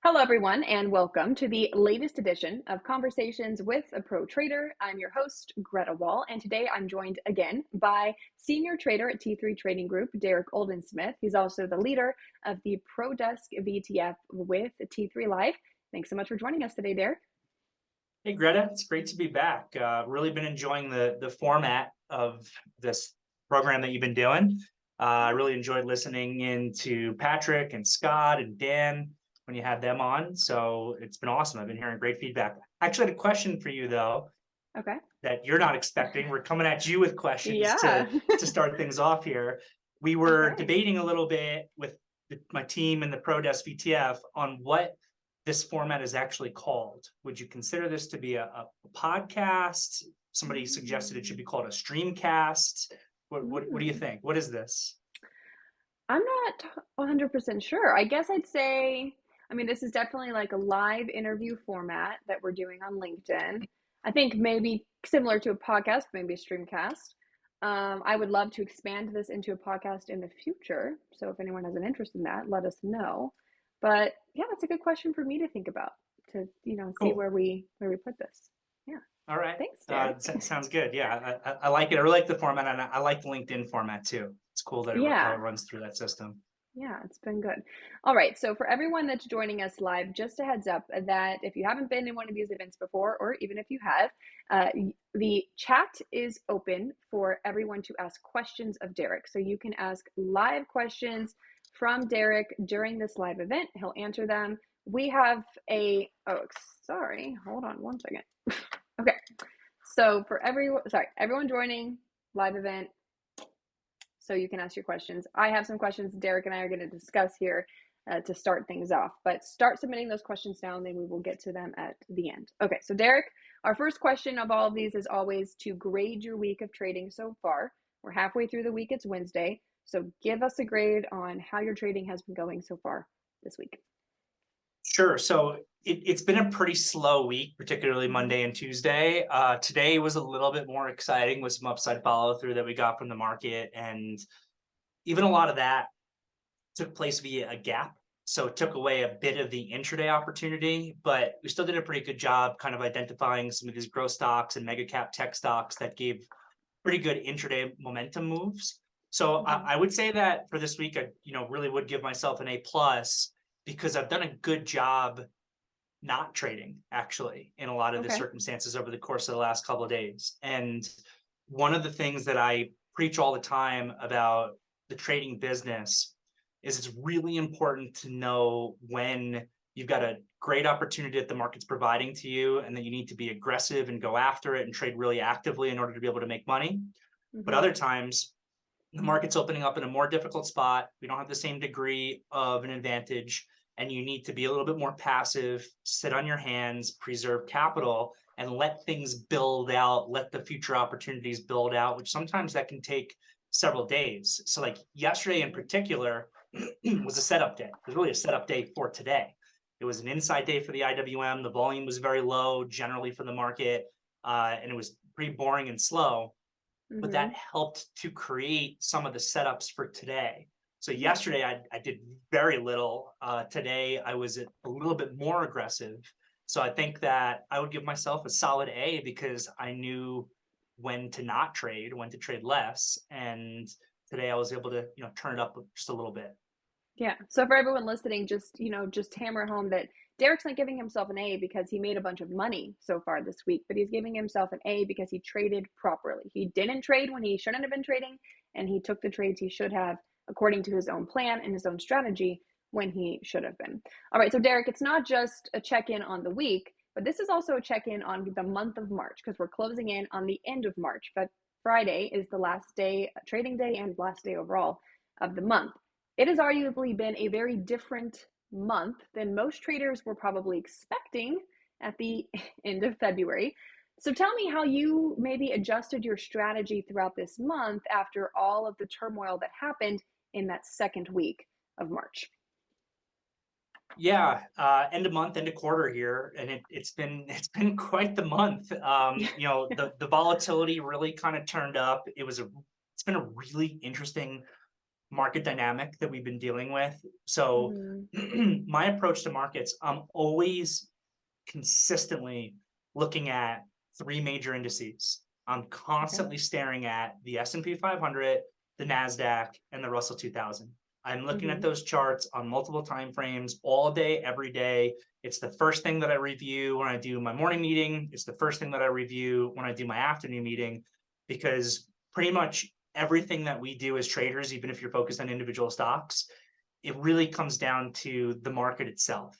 Hello, everyone, and welcome to the latest edition of Conversations with a Pro Trader. I'm your host, Greta Wall, and today I'm joined again by Senior Trader at T3 Trading Group, Derrick Oldensmith. He's also the leader of the ProDesk VTF with T3 Live. Thanks so much for joining us today, Derrick. Hey, Greta, it's great to be back. Really been enjoying the format of this program that you've been doing. I really enjoyed listening in to Patrick and Scott and Dan when you had them on. So it's been awesome. I've been hearing great feedback. I actually had a question for you, though, Okay. that you're not expecting. We're coming at you with questions Yeah. to start things off here. We were Okay. debating a little bit with my team and the ProDesk VTF on what this format is actually called. Would you consider this to be a podcast? Somebody suggested it should be called a streamcast. What do you think? What is this? I'm not 100% sure. I guess I'd say, this is definitely like a live interview format that we're doing on LinkedIn. I think maybe similar to a podcast, maybe a streamcast. I would love to expand this into a podcast in the future. So if anyone has an interest in that, let us know. But yeah, that's a good question for me to think about to, see Cool. where we put this. Yeah. All right. Thanks, Derrick. Sounds good. Yeah, I like it. I really like the format, and I like the LinkedIn format too. It's cool that how it Yeah. runs through that system. Yeah, it's been good. All right. So, for everyone that's joining us live, just a heads up that if you haven't been in one of these events before, or even if you have, the chat is open for everyone to ask questions of Derrick. So, you can ask live questions from Derrick during this live event. He'll answer them. We have sorry, hold on one second. Okay. So, for everyone joining live event, so you can ask your questions. I have some questions Derrick and I are going to discuss here to start things off, but start submitting those questions now and then we will get to them at the end. Okay, so Derrick, our first question of all of these is always to grade your week of trading so far. We're halfway through the week, it's Wednesday, so give us a grade on how your trading has been going so far this week. Sure. So it's been a pretty slow week, particularly Monday and Tuesday. Today was a little bit more exciting with some upside follow through that we got from the market. And even a lot of that took place via a gap. So it took away a bit of the intraday opportunity, but we still did a pretty good job kind of identifying some of these growth stocks and mega cap tech stocks that gave pretty good intraday momentum moves. So I would say that for this week, I really would give myself an A plus because I've done a good job not trading actually in a lot of the Okay. circumstances over the course of the last couple of days. And one of the things that I preach all the time about the trading business is it's really important to know when you've got a great opportunity that the market's providing to you and that you need to be aggressive and go after it and trade really actively in order to be able to make money. But other times the market's opening up in a more difficult spot. We don't have the same degree of an advantage, and you need to be a little bit more passive, sit on your hands, preserve capital, and let things build out, let the future opportunities build out, which sometimes that can take several days. So like yesterday in particular was a setup day. It was really a setup day for today. It was an inside day for the IWM. The volume was very low generally for the market, and it was pretty boring and slow. But that helped to create some of the setups for today. So yesterday I did very little. Today I was a little bit more aggressive. So I think that I would give myself a solid A because I knew when to not trade, when to trade less. And today I was able to, turn it up just a little bit. Yeah. So for everyone listening, just hammer home that Derrick's not giving himself an A because he made a bunch of money so far this week, but he's giving himself an A because he traded properly. He didn't trade when he shouldn't have been trading, and he took the trades he should have according to his own plan and his own strategy when he should have been. All right. So Derrick, it's not just a check-in on the week, but this is also a check-in on the month of March because we're closing in on the end of March. But Friday is the last day, trading day, and last day overall of the month. It has arguably been a very different month than most traders were probably expecting at the end of February. So tell me how you maybe adjusted your strategy throughout this month after all of the turmoil that happened in that second week of March. Yeah, end of month, end of quarter here, and it's been quite the month. The volatility really kind of turned up. It's been a really interesting market dynamic that we've been dealing with. So Mm-hmm. my approach to markets, I'm always consistently looking at three major indices. I'm Okay. constantly staring at the S&P 500, the NASDAQ, and the Russell 2000. I'm looking at Mm-hmm. those charts on multiple time frames all day, every day. It's the first thing that I review when I do my morning meeting. It's the first thing that I review when I do my afternoon meeting, because pretty much everything that we do as traders, even if you're focused on individual stocks, it really comes down to the market itself.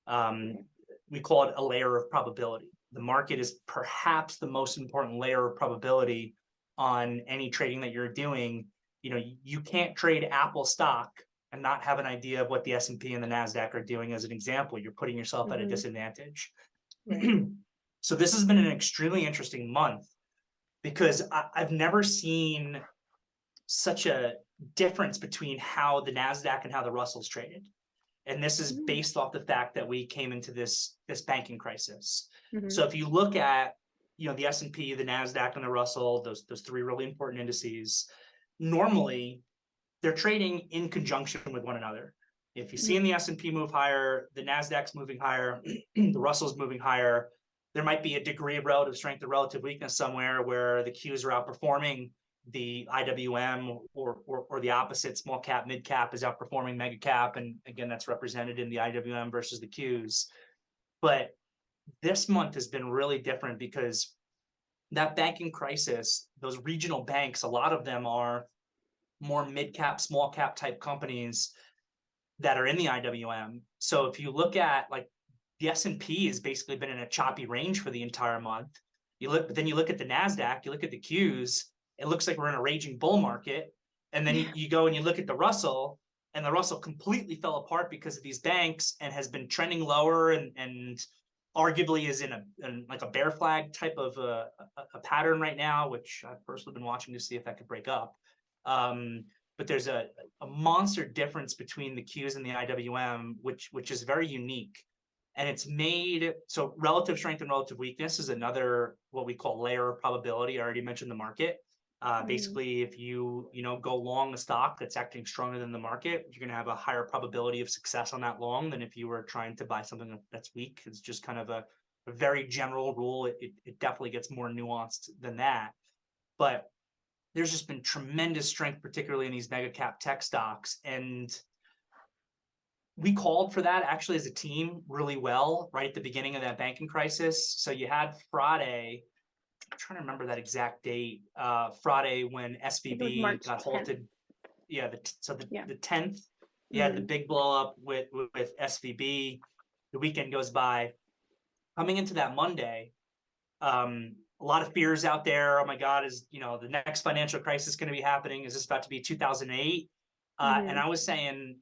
Um, Right. we call it a layer of probability. The market is perhaps the most important layer of probability on any trading that you're doing. You know, you can't trade Apple stock and not have an idea of what the S&P and the NASDAQ are doing. As an example, you're putting yourself at a Mm-hmm. disadvantage. Right. So this has been an extremely interesting month because I've never seen such a difference between how the NASDAQ and how the Russell's traded. And this is based off the fact that we came into this banking crisis. Mm-hmm. So if you look at, you know, the S&P, the NASDAQ, and the Russell, those three really important indices, normally they're trading in conjunction with one another. If you see in Mm-hmm. the S&P move higher, the NASDAQ's moving higher, the Russell's moving higher, there might be a degree of relative strength or relative weakness somewhere where the Qs are outperforming the IWM, or the opposite, small cap, mid cap is outperforming mega cap. And again, that's represented in the IWM versus the Qs. But this month has been really different because that banking crisis, those regional banks, a lot of them are more mid cap, small cap type companies that are in the IWM. So if you look at like the S&P has basically been in a choppy range for the entire month. But then you look at the NASDAQ, you look at the Qs, it looks like we're in a raging bull market. And then Yeah. you go and you look at the Russell, and the Russell completely fell apart because of these banks and has been trending lower, and arguably is in like a bear flag type of a pattern right now, which I've personally been watching to see if that could break up. But there's a monster difference between the Qs and the IWM, which is very unique. And it's made so relative strength and relative weakness is another what we call layer of probability. I already mentioned the market. Mm-hmm. Basically, if you go long a stock that's acting stronger than the market, you're going to have a higher probability of success on that long than if you were trying to buy something that's weak. It's just kind of a very general rule. It definitely gets more nuanced than that. But there's just been tremendous strength, particularly in these mega cap tech stocks. And we called for that actually as a team really well right at the beginning of that banking crisis. So you had Friday, I'm trying to remember that exact date, Friday when I think it was SVB March got 10th. halted. Yeah, Yeah. the 10th, you had the Mm-hmm. big blow up with SVB. The weekend goes by. Coming into that Monday, a lot of fears out there. Oh my God, is the next financial crisis going to be happening? Is this about to be 2008? And Mm-hmm. I was saying,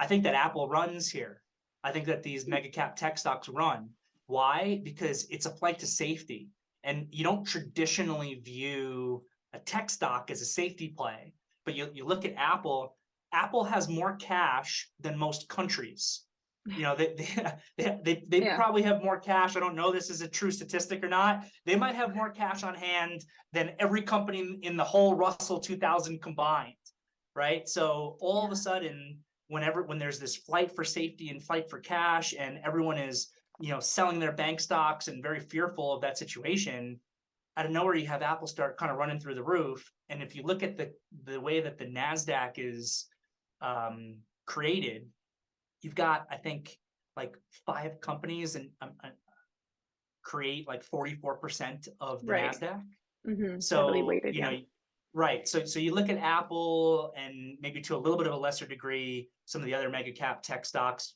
I think that Apple runs here. I think that these mega cap tech stocks run. Why? Because it's a flight to safety. And you don't traditionally view a tech stock as a safety play. But you look at Apple, Apple has more cash than most countries. They Yeah. probably have more cash. I don't know this is a true statistic or not. They might have more cash on hand than every company in the whole Russell 2000 combined, right? So all of a Yeah. sudden, when there's this flight for safety and flight for cash, and everyone is selling their bank stocks and very fearful of that situation, out of nowhere you have Apple start kind of running through the roof. And if you look at the way that the NASDAQ is created, you've got, I think, like 5 companies and create like 44% of the Right. NASDAQ. Mm-hmm. Heavily So, weighted. Yeah. right. So you look at Apple and maybe to a little bit of a lesser degree, some of the other mega cap tech stocks,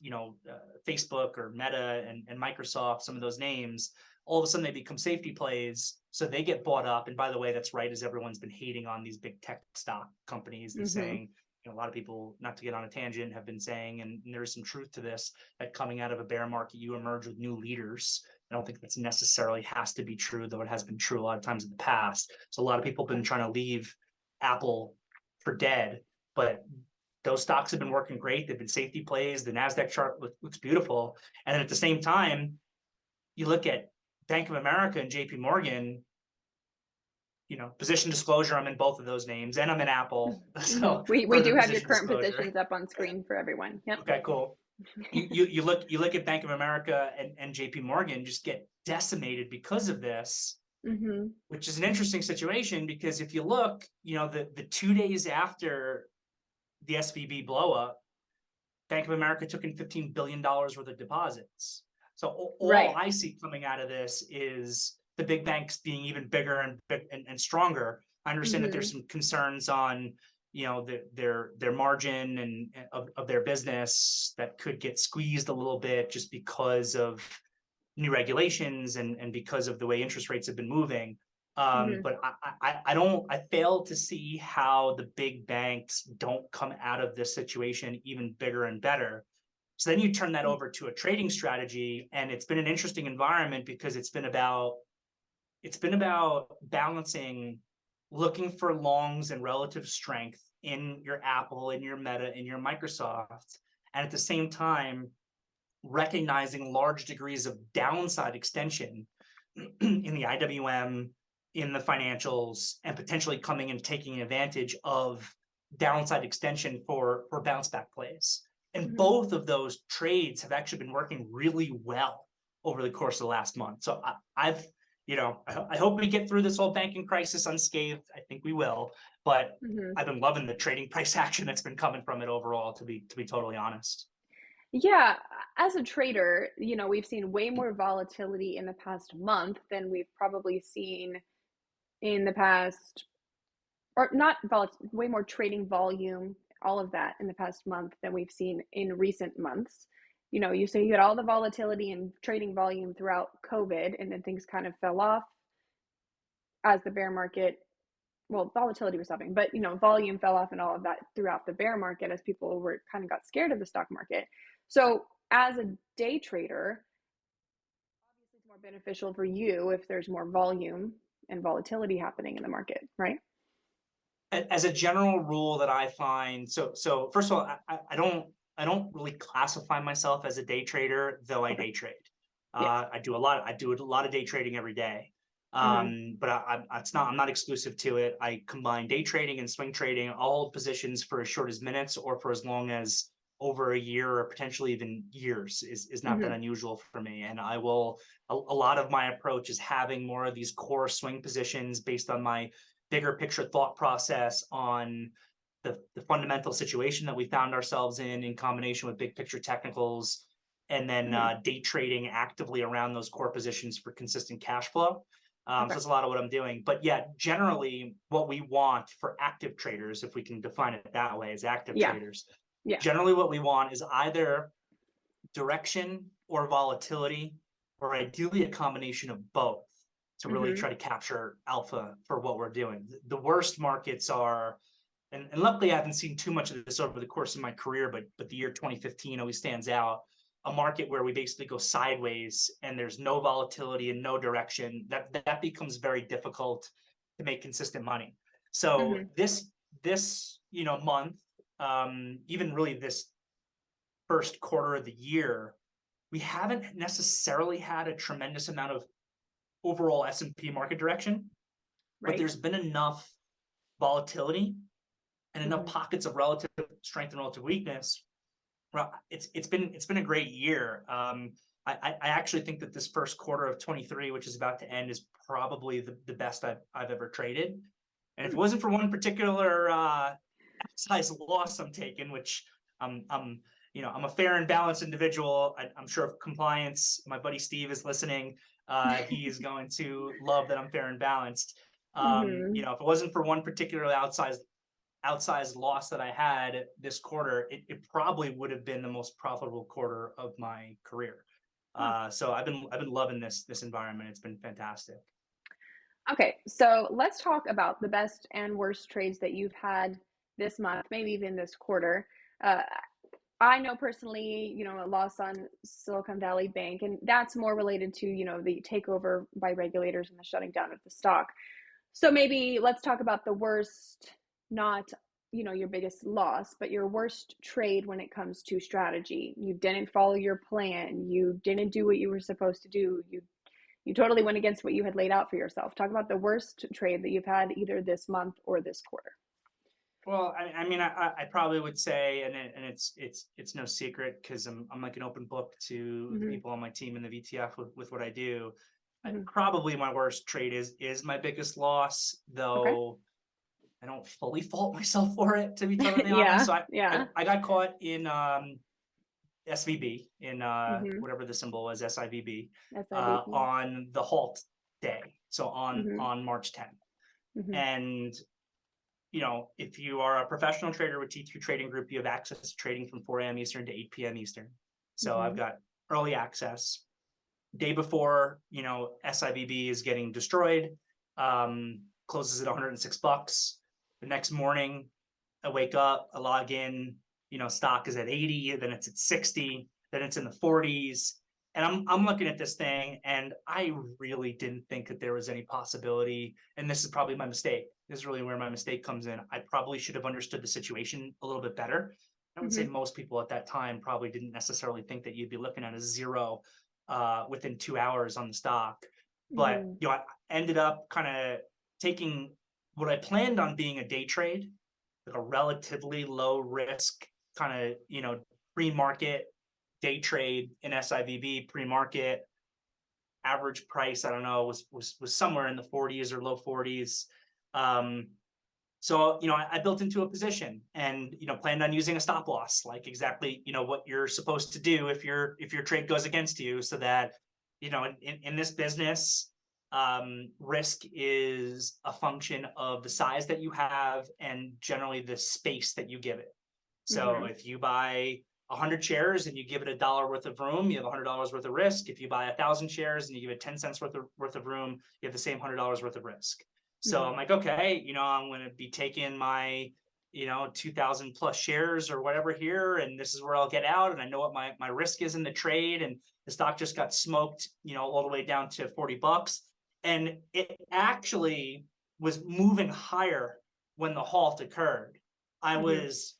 Facebook or Meta and Microsoft, some of those names, all of a sudden they become safety plays. So they get bought up. And by the way, that's right, as everyone's been hating on these big tech stock companies and Mm-hmm. saying, a lot of people, not to get on a tangent, have been saying, and there's some truth to this, that coming out of a bear market, you emerge with new leaders. I don't think that's necessarily has to be true, though it has been true a lot of times in the past. So a lot of people have been Okay. trying to leave Apple for dead, but those stocks have been working great. They've been safety plays. The NASDAQ chart looks beautiful. And then at the same time, you look at Bank of America and JP Morgan, position disclosure, I'm in both of those names, and I'm in Apple. Mm-hmm. So We further do have your position current disclosure. positions up on screen for everyone. Yep. Okay, cool. You look at Bank of America and JP Morgan just get decimated because of this, Mm-hmm. which is an interesting situation because if you look, the 2 days after the SVB blow up, Bank of America took in $15 billion worth of deposits. So all Right. I see coming out of this is the big banks being even bigger and stronger. I understand that Mm-hmm. there's some concerns on their margin and of their business that could get squeezed a little bit just because of new regulations and because of the way interest rates have been moving. Mm-hmm. But I fail to see how the big banks don't come out of this situation even bigger and better. So then you turn that over to a trading strategy, and it's been an interesting environment because it's been about balancing looking for longs and relative strength in your Apple, in your Meta, in your Microsoft, and at the same time recognizing large degrees of downside extension in the IWM, in the financials, and potentially coming and taking advantage of downside extension for bounce back plays. And Mm-hmm. both of those trades have actually been working really well over the course of the last month. So I hope we get through this whole banking crisis unscathed. I think we will, but Mm-hmm. I've been loving the trading price action that's been coming from it overall, to be totally honest. Yeah, as a trader, we've seen way more volatility in the past month than we've probably seen in the past, or not way more trading volume, all of that in the past month than we've seen in recent months. You say you had all the volatility and trading volume throughout COVID, and then things kind of fell off as the bear market, well, volatility was stopping, but volume fell off and all of that throughout the bear market as people were kind of got scared of the stock market. So as a day trader, obviously it's more beneficial for you if there's more volume and volatility happening in the market, right? As a general rule that I find, so first of all, I don't really classify myself as a day trader, though I Okay. day trade. Yeah. I do a lot of day trading every day. Mm-hmm. But I'm not exclusive to it. I combine day trading and swing trading. I'll hold positions for as short as minutes or for as long as over a year or potentially even years is not that Mm-hmm. unusual for me. And a lot of my approach is having more of these core swing positions based on my bigger picture thought process on the fundamental situation that we found ourselves in combination with big picture technicals, and then Mm-hmm. day trading actively around those core positions for consistent cash flow. So Okay. that's a lot of what I'm doing. But yeah, generally, what we want for active traders, if we can define it that way, as active Yeah. traders, Yeah. generally what we want is either direction or volatility, or ideally a combination of both to really Mm-hmm. try to capture alpha for what we're doing. The worst markets are, and luckily I haven't seen too much of this over the course of my career, but the year 2015 always stands out. A market where we basically go sideways and there's no volatility and no direction, that becomes very difficult to make consistent money. So Mm-hmm. this month, even really this first quarter of the year, we haven't necessarily had a tremendous amount of overall S&P market direction, but Right. there's been enough volatility and enough Mm-hmm. pockets of relative strength and relative weakness. Well, it's been a great year. I actually think that this first quarter of 23, which is about to end, is probably the best I've ever traded. And if it Hmm. wasn't for one particular size loss I'm taking, which I'm a fair and balanced individual. I'm sure if compliance, my buddy Steve is listening. He is going to love that I'm fair and balanced. Mm-hmm. If it wasn't for one particularly outsized loss that I had this quarter, it probably would have been the most profitable quarter of my career. Huh. So I've been loving this environment. It's been fantastic. Okay, so let's talk about the best and worst trades that you've had this month, maybe even this quarter. Uh, I know personally, a loss on Silicon Valley Bank, and that's more related to, the takeover by regulators and the shutting down of the stock. So maybe let's talk about the worst, not, your biggest loss, but your worst trade when it comes to strategy. You didn't follow your plan. You didn't do what you were supposed to do. you totally went against what you had laid out for yourself. Talk about the worst trade that you've had either this month or this quarter. Well, I mean, I probably would say, and it's no secret because I'm like an open book to the Mm-hmm. people on my team in the VTF with what I do. Mm-hmm. Probably my worst trade is my biggest loss, Okay. though I don't fully fault myself for it, to be totally honest. Yeah. So Yeah. I got caught in SVB in Mm-hmm. whatever the symbol was, SIVB, SIVB. on the halt day. So Mm-hmm. on March 10th. Mm-hmm. And if you are a professional trader with T3 Trading Group, you have access to trading from 4 a.m. Eastern to 8 p.m. Eastern. So I've Mm-hmm. got early access. Day before, SIVB is getting destroyed, closes at $106. The next morning, I wake up, I log in, stock is at 80, then it's at 60, then it's in the 40s. And I'm looking at this thing and I really didn't think that there was any possibility. And this is probably my mistake. This is really where my mistake comes in. I probably should have understood the situation a little bit better. I would say Mm-hmm. most people at that time probably didn't necessarily think that you'd be looking at a zero within 2 hours on the stock. But Mm-hmm. I ended up kind of taking what I planned on being a day trade, like a relatively low risk kind of, pre-market day trade in SIVB pre-market. Average price, I don't know, was somewhere in the 40s or low 40s. So, I built into a position and, planned on using a stop loss, like exactly, what you're supposed to do if your trade goes against you, so that, in this business, risk is a function of the size that you have and generally the space that you give it. So Mm-hmm. if you buy 100 shares and you give it $1 worth of room, you have $100 worth of risk. If you buy 1,000 shares and you give it 10 cents worth of room, you have the same $100 worth of risk. So Mm-hmm. I'm like, okay, I'm going to be taking my, 2,000 plus shares or whatever here, and this is where I'll get out. And I know what my risk is in the trade. And the stock just got smoked, all the way down to $40. And it actually was moving higher when the halt occurred. I Mm-hmm. was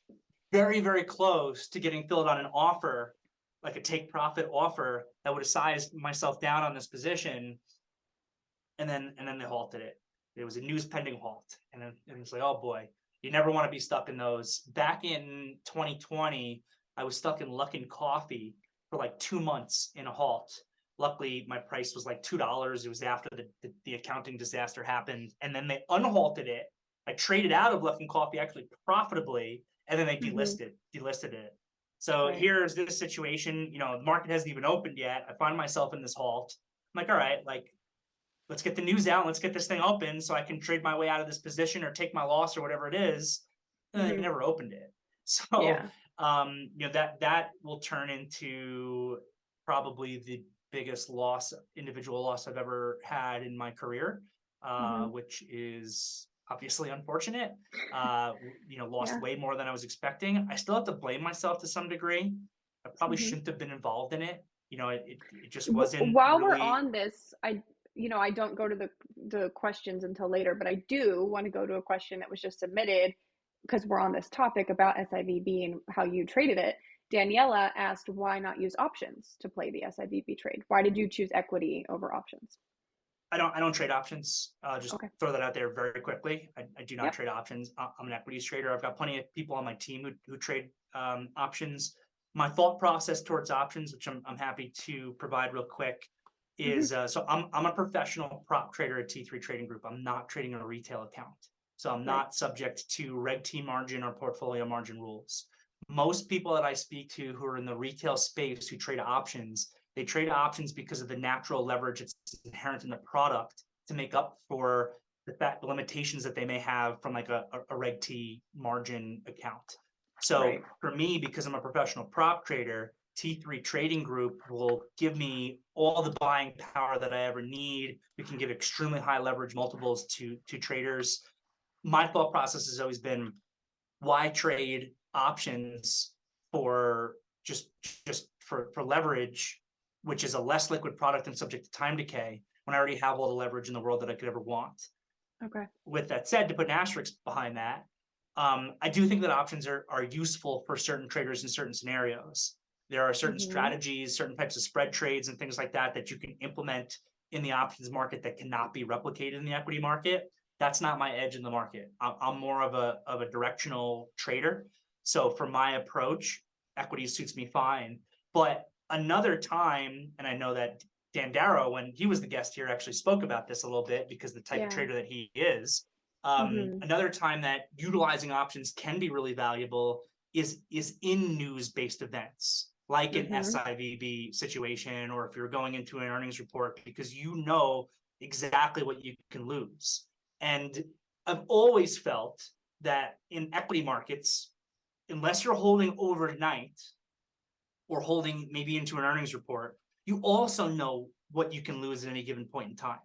very, very close to getting filled on an offer, like a take profit offer that would have sized myself down on this position. And then they halted it. It was a news pending halt. And it's like, oh boy, you never want to be stuck in those. Back in 2020, I was stuck in Luckin Coffee for like 2 months in a halt. Luckily, my price was like $2. It was after the accounting disaster happened. And then they unhalted it. I traded out of Luckin Coffee actually profitably, and then they Mm-hmm. delisted it. So Right. here's this situation. The market hasn't even opened yet. I find myself in this halt. I'm like, all right, like, let's get the news out. Let's get this thing open so I can trade my way out of this position or take my loss or whatever it is. And they Mm-hmm. never opened it. So, Yeah. that will turn into probably the biggest individual loss I've ever had in my career, Mm-hmm. which is obviously unfortunate. Lost Yeah. way more than I was expecting. I still have to blame myself to some degree. I probably Mm-hmm. shouldn't have been involved in it. It just wasn't While we're really. on this, I don't go to the questions until later, but I do want to go to a question that was just submitted because we're on this topic about SIVB and how you traded it. Daniela asked, why not use options to play the SIVB trade? Why did you choose equity over options? I don't trade options. Just Okay. throw that out there very quickly. I do not Yep. trade options. I'm an equities trader. I've got plenty of people on my team who trade options. My thought process towards options, which I'm happy to provide real quick, Mm-hmm. is so I'm a professional prop trader at T3 Trading Group. I'm not trading a retail account. So I'm Right. not subject to Reg T margin or portfolio margin rules. Most people that I speak to who are in the retail space who trade options, they trade options because of the natural leverage it's inherent in the product to make up for the limitations that they may have from like a Reg T margin account. So Right. for me, because I'm a professional prop trader, T3 Trading Group will give me all the buying power that I ever need. We can give extremely high leverage multiples to traders. My thought process has always been, why trade options for just for leverage, which is a less liquid product and subject to time decay, when I already have all the leverage in the world that I could ever want. Okay. With that said, to put an asterisk behind that, I do think that options are useful for certain traders in certain scenarios. There are certain Mm-hmm. strategies, certain types of spread trades and things like that that you can implement in the options market that cannot be replicated in the equity market. That's not my edge in the market. I'm more of a directional trader. So for my approach, equity suits me fine. But another time, and I know that Dan Darrow, when he was the guest here, actually spoke about this a little bit because the type of Yeah. trader that he is. Mm-hmm. Another time that utilizing options can be really valuable is in news-based events, like an Mm-hmm. SIVB situation, or if you're going into an earnings report, because you know exactly what you can lose. And I've always felt that in equity markets, unless you're holding overnight or holding maybe into an earnings report, you also know what you can lose at any given point in time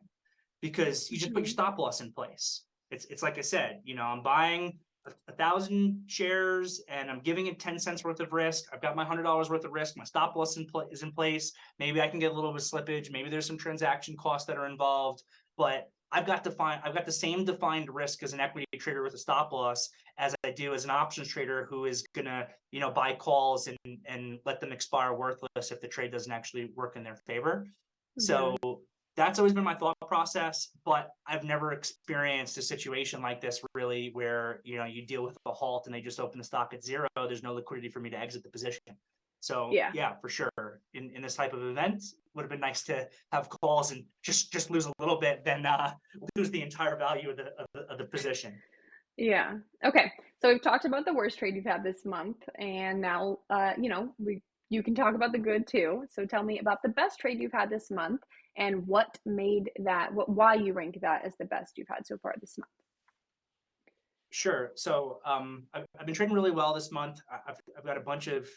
because you just put your Mm-hmm. stop loss in place. It's like I said, I'm buying 1,000 shares and I'm giving it 10 cents worth of risk. I've got my $100 worth of risk. My stop loss is in place. Maybe I can get a little bit of slippage. Maybe there's some transaction costs that are involved, but I've got the same defined risk as an equity trader with a stop loss as I do as an options trader who is gonna, buy calls and let them expire worthless if the trade doesn't actually work in their favor. So Mm-hmm. that's always been my thought process, but I've never experienced a situation like this really where, you deal with a halt and they just open the stock at zero. There's no liquidity for me to exit the position. So Yeah. yeah, for sure. In this type of event, would have been nice to have calls and just lose a little bit than lose the entire value of the position. Yeah. Okay. So we've talked about the worst trade you've had this month, and now, you can talk about the good too. So tell me about the best trade you've had this month, and why you rank that as the best you've had so far this month. Sure. So I've been trading really well this month. I've got a bunch of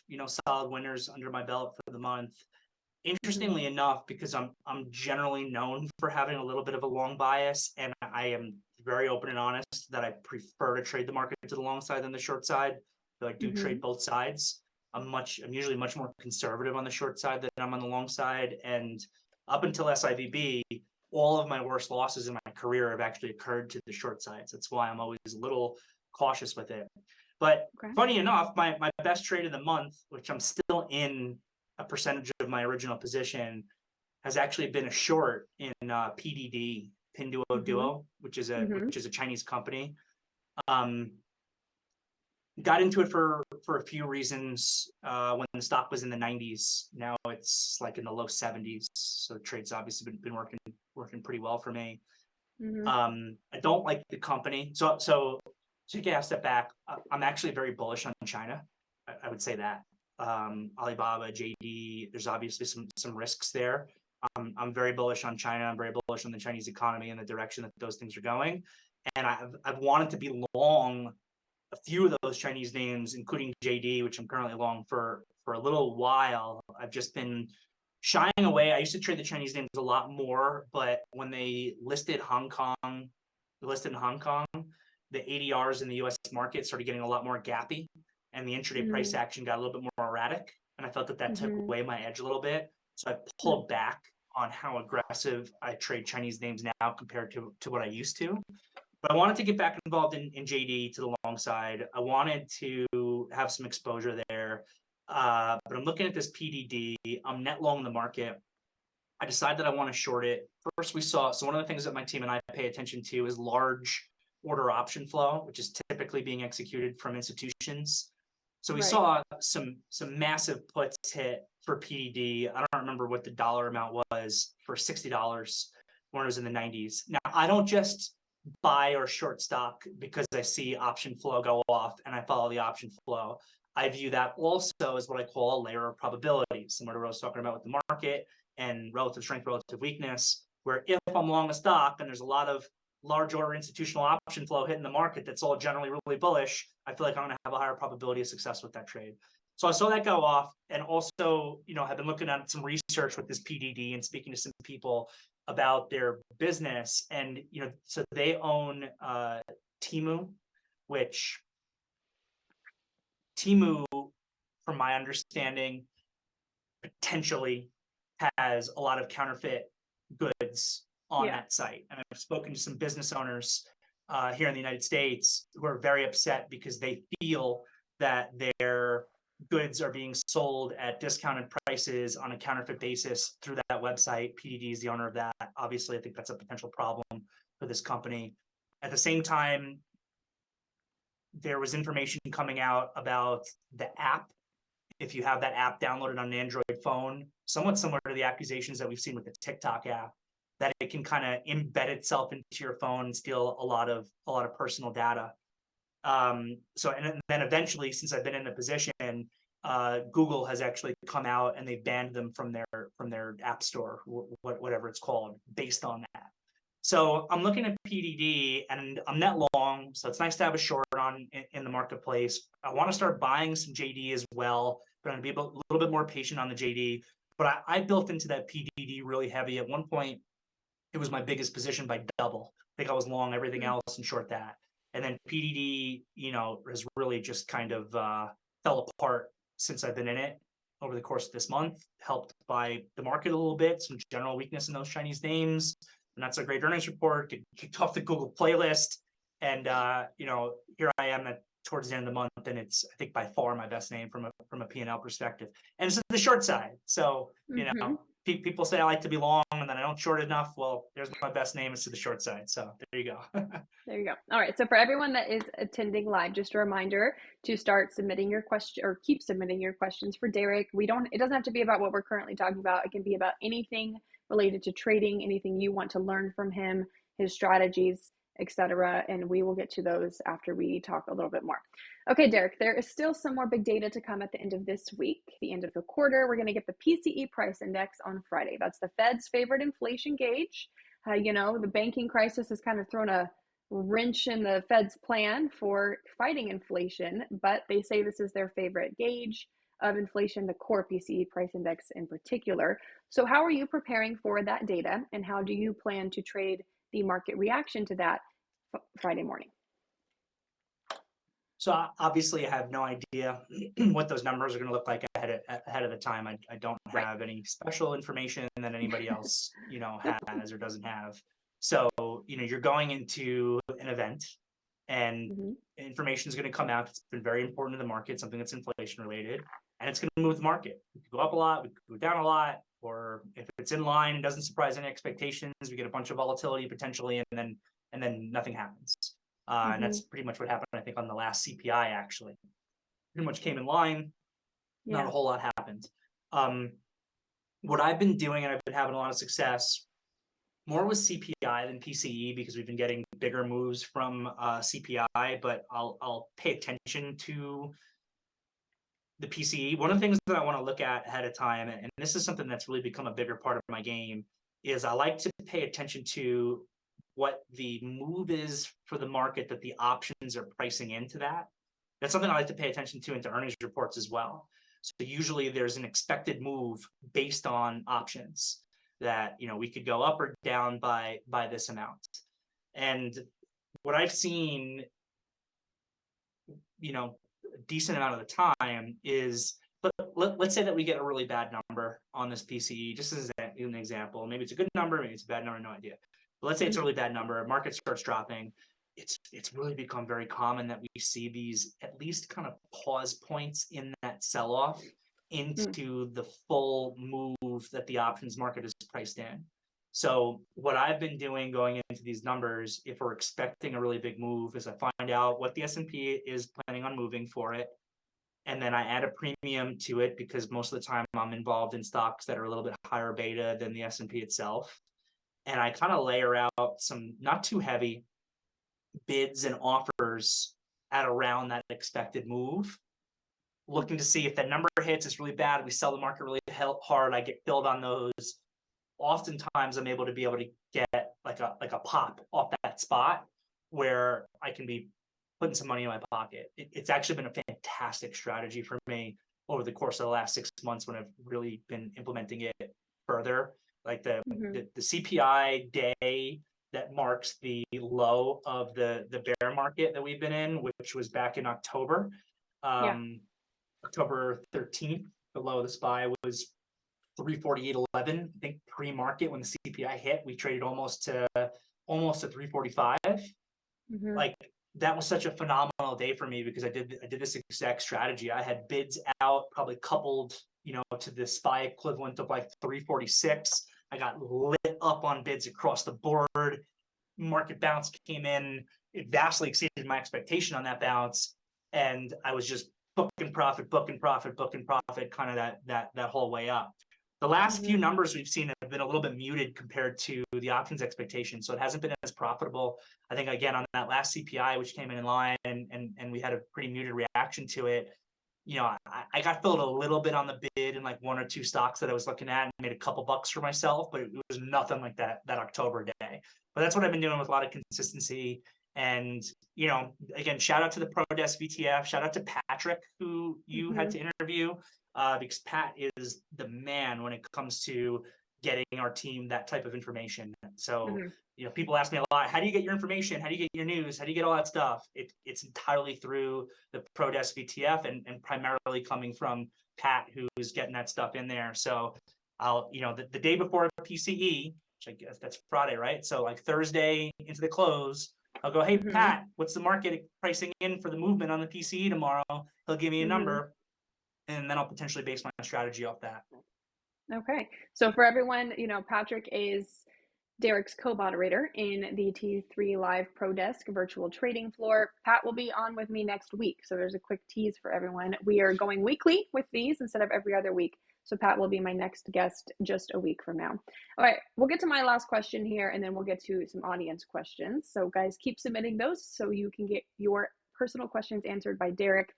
solid winners under my belt for the month. Mm-hmm. Interestingly enough, because I'm generally known for having a little bit of a long bias, and I am very open and honest that I prefer to trade the market to the long side than the short side. Though I do Mm-hmm. trade both sides. I'm usually much more conservative on the short side than I'm on the long side. And up until SIVB, all of my worst losses in my career have actually occurred to the short sides. That's why I'm always a little cautious with it. But Okay. funny enough, my best trade of the month, which I'm still in a percentage of my original position, has actually been a short in PDD, Pinduo Mm-hmm. Duo, which is a Mm-hmm. Chinese company. Um, got into it for a few reasons. When the stock was in the 90s, now it's like in the low 70s. So the trade's obviously been working pretty well for me. Mm-hmm. I don't like the company. So take a step back. I'm actually very bullish on China. I would say that. Alibaba, JD, there's obviously some risks there. I'm very bullish on China. I'm very bullish on the Chinese economy and the direction that those things are going. And I've wanted to be long a few of those Chinese names, including JD, which I'm currently long for a little while. I've just been shying away. I used to trade the Chinese names a lot more, but when they listed Hong Kong, the ADRs in the US market started getting a lot more gappy, and the intraday price action got a little bit more erratic. And I felt that took Mm-hmm. away my edge a little bit. So I pulled back on how aggressive I trade Chinese names now compared to what I used to. But I wanted to get back involved in JD to the long side. I wanted to have some exposure there. But I'm looking at this PDD. I'm net long the market. I decided that I want to short it. First, so one of the things that my team and I pay attention to is large order option flow, which is typically being executed from institutions. So we Right. saw some massive puts hit for PDD. I don't remember what the dollar amount was for $60 when it was in the 90s. Now, I don't just buy or short stock because I see option flow go off and I follow the option flow. I view that also as what I call a layer of probability, similar to what I was talking about with the market and relative strength, relative weakness, where if I'm long a stock and there's a lot of large order institutional option flow hitting the market that's all generally really bullish, I feel like I'm going to have a higher probability of success with that trade. So I saw that go off, and also, have been looking at some research with this PDD and speaking to some people about their business, and so they own Temu, which Temu, from my understanding, potentially has a lot of counterfeit goods on Yeah. that site. And I've spoken to some business owners here in the United States who are very upset because they feel that their goods are being sold at discounted prices on a counterfeit basis through that website. PDD is the owner of that. Obviously, I think that's a potential problem for this company. At the same time, there was information coming out about the app. If you have that app downloaded on an Android phone, somewhat similar to the accusations that we've seen with the TikTok app, that it can kind of embed itself into your phone and steal a lot of personal data. So and then eventually, since I've been in the position, Google has actually come out and they banned them from their app store, whatever it's called, based on that. So I'm looking at PDD and I'm net long, so it's nice to have a short on in the marketplace. I want to start buying some JD as well, but I'm going to be a little bit more patient on the JD. But I built into that PDD really heavy. At one point, it was my biggest position by double. I think I was long everything else and short that. And then PDD, has really just kind of fell apart since I've been in it over the course of this month, helped by the market a little bit, some general weakness in those Chinese names. Not so great earnings report, get kicked off the Google playlist. And, here I am towards the end of the month, and it's, I think, by far my best name from a P&L perspective. And it's the short side. So, people say I like to be long and then I don't short enough. Well, there's my best name. It's to the short side. So there you go. There you go. All right. So for everyone that is attending live, just a reminder to start submitting your question or keep submitting your questions for Derrick. It doesn't have to be about what we're currently talking about. It can be about anything related to trading, anything you want to learn from him, his strategies, etc. And we will get to those after we talk a little bit more. Okay, Derrick, there is still some more big data to come at the end of this week, the end of the quarter. We're going to get the PCE price index on Friday. That's the Fed's favorite inflation gauge. The banking crisis has kind of thrown a wrench in the Fed's plan for fighting inflation, but they say this is their favorite gauge of inflation, the core PCE price index in particular. So how are you preparing for that data, and how do you plan to trade the market reaction to that Friday morning? So obviously I have no idea what those numbers are going to look like ahead of the time. I don't have any special information that anybody else, has or doesn't have. So, you're going into an event and information is going to come out. It's been very important to the market, something that's inflation related, and it's going to move the market. We could go up a lot, we could go down a lot, or if it's in line and doesn't surprise any expectations, we get a bunch of volatility potentially, and then nothing happens. And that's pretty much what happened, I think, on the last CPI, actually. Pretty much came in line. Not a whole lot happened. What I've been doing, and I've been having a lot of success, more with CPI than PCE, because we've been getting bigger moves from CPI, but I'll pay attention to the PCE. One of the things that I want to look at ahead of time, and this is something that's really become a bigger part of my game, is I like to pay attention to what the move is for the market that the options are pricing into that. That's something I like to pay attention to into earnings reports as well. So usually there's an expected move based on options that, we could go up or down by this amount. And what I've seen, a decent amount of the time is, let's say that we get a really bad number on this PCE, just as an example. Maybe it's a good number, maybe it's a bad number, no idea. But let's say it's a really bad number, market starts dropping. It's really become very common that we see these at least kind of pause points in that sell-off into the full move that the options market is priced in. So what I've been doing going into these numbers, if we're expecting a really big move, is I find out what the S&P is planning on moving for it. And then I add a premium to it, because most of the time I'm involved in stocks that are a little bit higher beta than the S&P itself. And I kind of layer out some not too heavy bids and offers at around that expected move, looking to see if that number hits. It's really bad, we sell the market really hard, I get filled on those. Oftentimes I'm able to get like a pop off that spot where I can be putting some money in my pocket. It's actually been a fantastic strategy for me over the course of the last 6 months, when I've really been implementing it further. Like the CPI day that marks the low of the bear market that we've been in, which was back in October. October 13th, the low of the SPY was 348.11. I think pre-market, when the CPI hit, we traded almost to 345. Like, that was such a phenomenal day for me, because I did this exact strategy. I had bids out, probably coupled to the SPY equivalent of like 346. I got lit up on bids across the board. Market bounce came in. It vastly exceeded my expectation on that bounce. And I was just booking profit, kind of that whole way up. The last few numbers we've seen have been a little bit muted compared to the options expectation. So it hasn't been as profitable. I think, again, on that last CPI, which came in line and we had a pretty muted reaction to it, I got filled a little bit on the bid in like one or two stocks that I was looking at and made a couple bucks for myself, but it was nothing like that October day. But that's what I've been doing with a lot of consistency. And, again, shout out to the ProDesk VTF. Shout out to Patrick, who you had to interview, because Pat is the man when it comes to getting our team that type of information. So, people ask me a lot, how do you get your information? How do you get your news? How do you get all that stuff? It's entirely through the ProDesk VTF and primarily coming from Pat, who's getting that stuff in there. So I'll, the day before PCE, which I guess that's Friday, right? So like Thursday into the close, I'll go, hey, Pat, what's the market pricing in for the movement on the PCE tomorrow? He'll give me a number, and then I'll potentially base my strategy off that. Okay. So for everyone, Patrick is Derrick's co-moderator in the T3 Live ProDesk virtual trading floor. Pat will be on with me next week. So there's a quick tease for everyone. We are going weekly with these instead of every other week. So Pat will be my next guest just a week from now. All right, we'll get to my last question here, and then we'll get to some audience questions. So guys, keep submitting those so you can get your personal questions answered by Derrick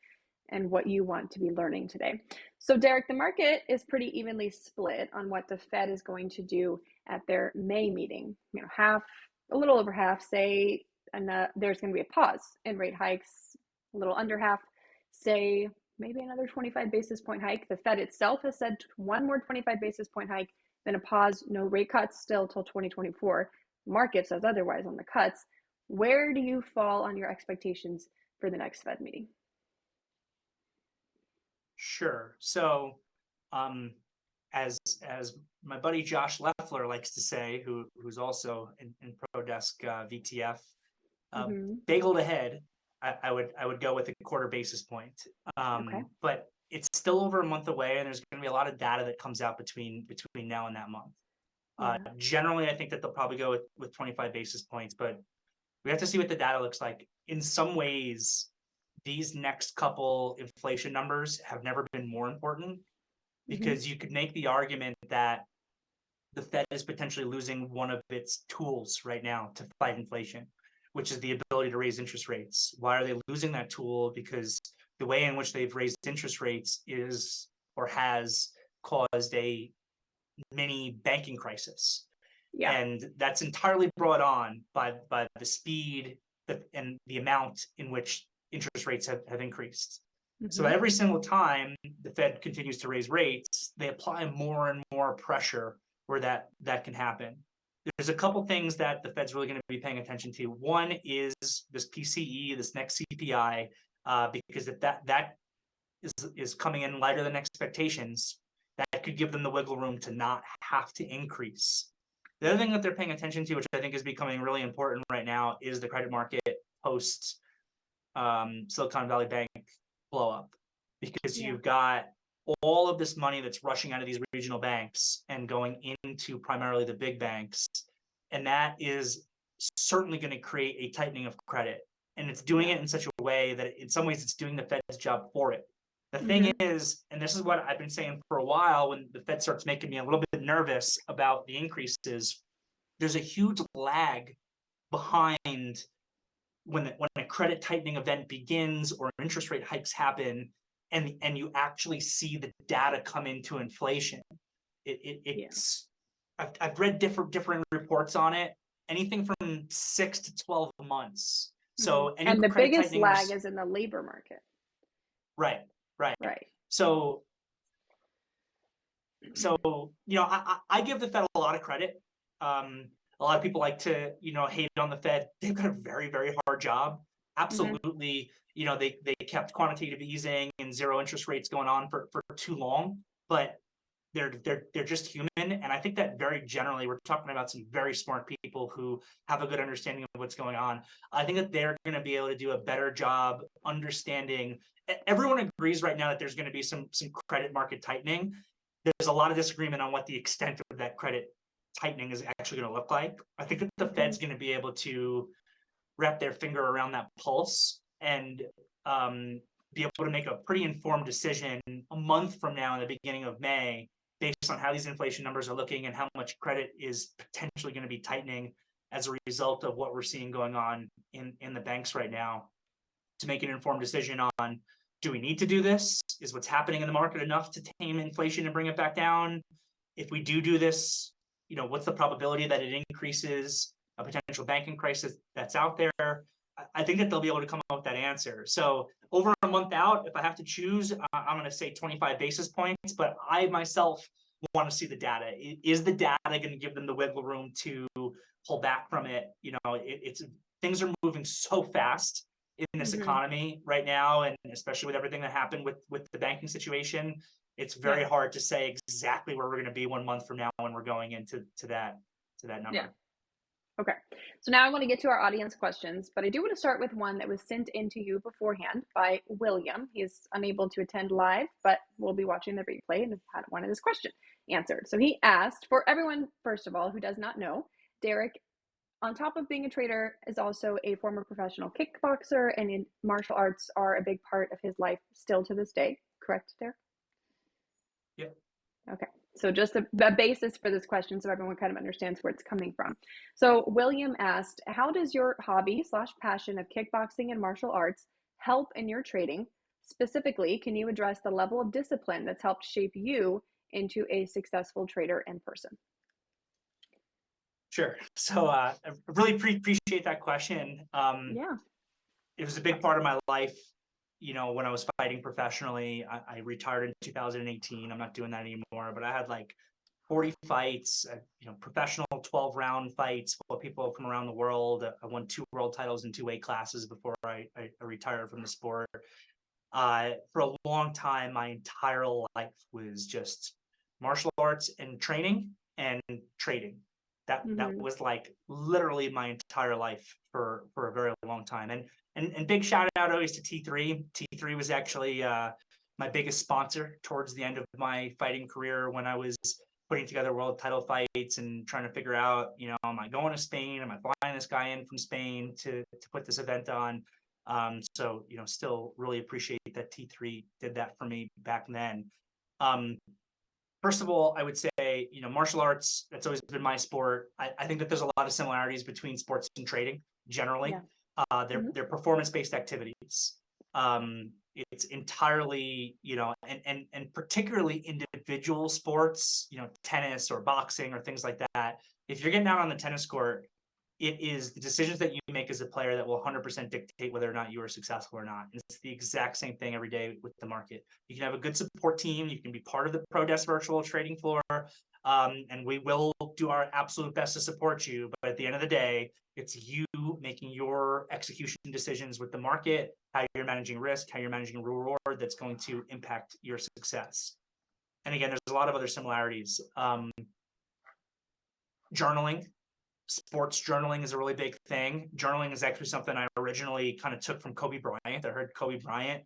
and what you want to be learning today. So Derrick, the market is pretty evenly split on what the Fed is going to do at their May meeting. A little over half say there's going to be a pause in rate hikes. A little under half say maybe another 25 basis point hike. The Fed itself has said one more 25 basis point hike, then a pause, no rate cuts still till 2024. Market says otherwise on the cuts. Where do you fall on your expectations for the next Fed meeting? Sure. So, as my buddy Josh Leffler likes to say, who's also in ProDesk VTF, bagel to head, I would go with a quarter basis point. But it's still over a month away, and there's going to be a lot of data that comes out between now and that month. Generally, I think that they'll probably go with 25 basis points, but we have to see what the data looks like. In some ways, these next couple inflation numbers have never been more important, because you could make the argument that the Fed is potentially losing one of its tools right now to fight inflation, which is the ability to raise interest rates. Why are they losing that tool? Because the way in which they've raised interest rates is or has caused a mini banking crisis. And that's entirely brought on by the speed and the amount in which interest rates have increased. So every single time the Fed continues to raise rates, they apply more and more pressure where that can happen. There's a couple things that the Fed's really going to be paying attention to. One is this PCE, this next CPI, because if that is coming in lighter than expectations, that could give them the wiggle room to not have to increase. The other thing that they're paying attention to, which I think is becoming really important right now, is the credit market post Silicon Valley Bank blow up, because you've got all of this money that's rushing out of these regional banks and going into primarily the big banks, and that is certainly going to create a tightening of credit, and it's doing it in such a way that in some ways it's doing the Fed's job for it. The thing is, and this is what I've been saying for a while, when the Fed starts making me a little bit nervous about the increases, there's a huge lag behind when a credit tightening event begins or interest rate hikes happen, and you actually see the data come into inflation. It's I've read different reports on it, anything from 6 to 12 months. So and the biggest lag is in the labor market. Right. So I give the Fed a lot of credit. A lot of people like to, hate on the Fed. They've got a very, very hard job. Absolutely. They kept quantitative easing and zero interest rates going on for too long, but they're just human. And I think that very generally, we're talking about some very smart people who have a good understanding of what's going on. I think that they're going to be able to do a better job understanding everyone agrees right now that there's going to be some credit market tightening. There's a lot of disagreement on what the extent of that credit tightening is actually going to look like. I think that the Fed's going to be able to wrap their finger around that pulse and be able to make a pretty informed decision a month from now in the beginning of May, based on how these inflation numbers are looking and how much credit is potentially going to be tightening as a result of what we're seeing going on in the banks right now, to make an informed decision on, do we need to do this? Is what's happening in the market enough to tame inflation and bring it back down? If we do this, what's the probability that it increases a potential banking crisis that's out there? I think that they'll be able to come up with that answer. So over a month out, if I have to choose, I'm going to say 25 basis points, but I myself want to see the data. Is the data going to give them the wiggle room to pull back from it? Things are moving so fast in this economy right now, and especially with everything that happened with the banking situation, it's very hard to say exactly where we're going to be 1 month from now when we're going into that number. Yeah. Okay. So now I want to get to our audience questions, but I do want to start with one that was sent in to you beforehand by William. He's unable to attend live, but we'll be watching the replay and had one of his questions answered. So he asked, for everyone, first of all, who does not know, Derrick, on top of being a trader, is also a former professional kickboxer, and in martial arts are a big part of his life still to this day. Correct, Derrick? Yep. Okay. So just a basis for this question so everyone kind of understands where it's coming from. So William asked, how does your hobby/passion of kickboxing and martial arts help in your trading? Specifically, can you address the level of discipline that's helped shape you into a successful trader in person? Sure. So I really appreciate that question. Yeah. It was a big part of my life. When I was fighting professionally, I retired in 2018. I'm not doing that anymore, but I had like 40 fights, professional 12-round fights with people from around the world. I won 2 world titles in 2 weight classes before I retired from the sport. For a long time, my entire life was just martial arts and training and trading. That was like literally my entire life for a very long time. And big shout out always to T3. T3 was actually my biggest sponsor towards the end of my fighting career, when I was putting together world title fights and trying to figure out, am I going to Spain? Am I flying this guy in from Spain to put this event on? So, still really appreciate that T3 did that for me back then. First of all, I would say, martial arts, that's always been my sport. I think that there's a lot of similarities between sports and trading generally. Yeah. They're performance-based activities. It's entirely, and particularly individual sports, tennis or boxing or things like that. If you're getting out on the tennis court, it is the decisions that you make as a player that will 100% dictate whether or not you are successful or not. And it's the exact same thing every day with the market. You can have a good support team. You can be part of the ProDesk virtual trading floor. And we will do our absolute best to support you. But at the end of the day, it's you making your execution decisions with the market, how you're managing risk, how you're managing reward, that's going to impact your success. And again, there's a lot of other similarities. Journaling. Sports journaling is a really big thing. Journaling is actually something I originally kind of took from Kobe Bryant. I heard Kobe Bryant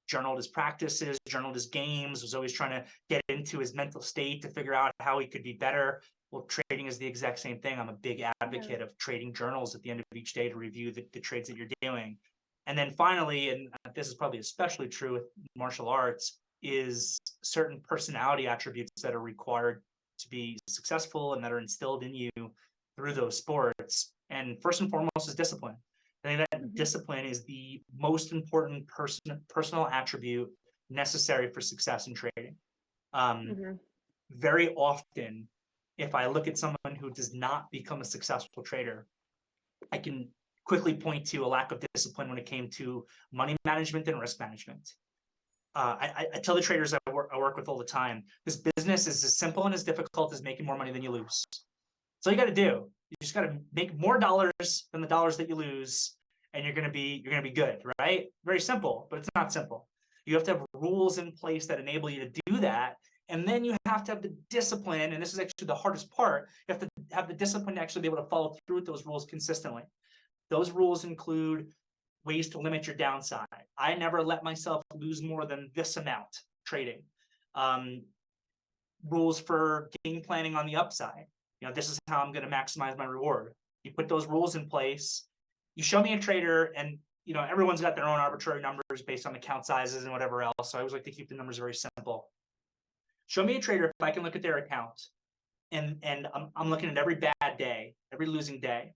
journaled his practices, journaled his games, was always trying to get into his mental state to figure out how he could be better. Well, trading is the exact same thing. I'm a big advocate of trading journals at the end of each day to review the trades that you're doing. And then finally, and this is probably especially true with martial arts, is certain personality attributes that are required to be successful and that are instilled in you through those sports. And first and foremost is discipline. I think that discipline is the most important personal attribute necessary for success in trading. Very often, if I look at someone who does not become a successful trader, I can quickly point to a lack of discipline when it came to money management and risk management. I tell the traders I work with all the time, this business is as simple and as difficult as making more money than you lose. So you got to do. You just got to make more dollars than the dollars that you lose, and you're gonna be good, right? Very simple, but it's not simple. You have to have rules in place that enable you to do that, and then you have to have the discipline. And this is actually the hardest part. You have to have the discipline to actually be able to follow through with those rules consistently. Those rules include ways to limit your downside. I never let myself lose more than this amount trading. Rules for game planning on the upside. This is how I'm going to maximize my reward. You put those rules in place. You show me a trader, and everyone's got their own arbitrary numbers based on account sizes and whatever else. So I always like to keep the numbers very simple. Show me a trader if I can look at their account, and I'm looking at every bad day, every losing day,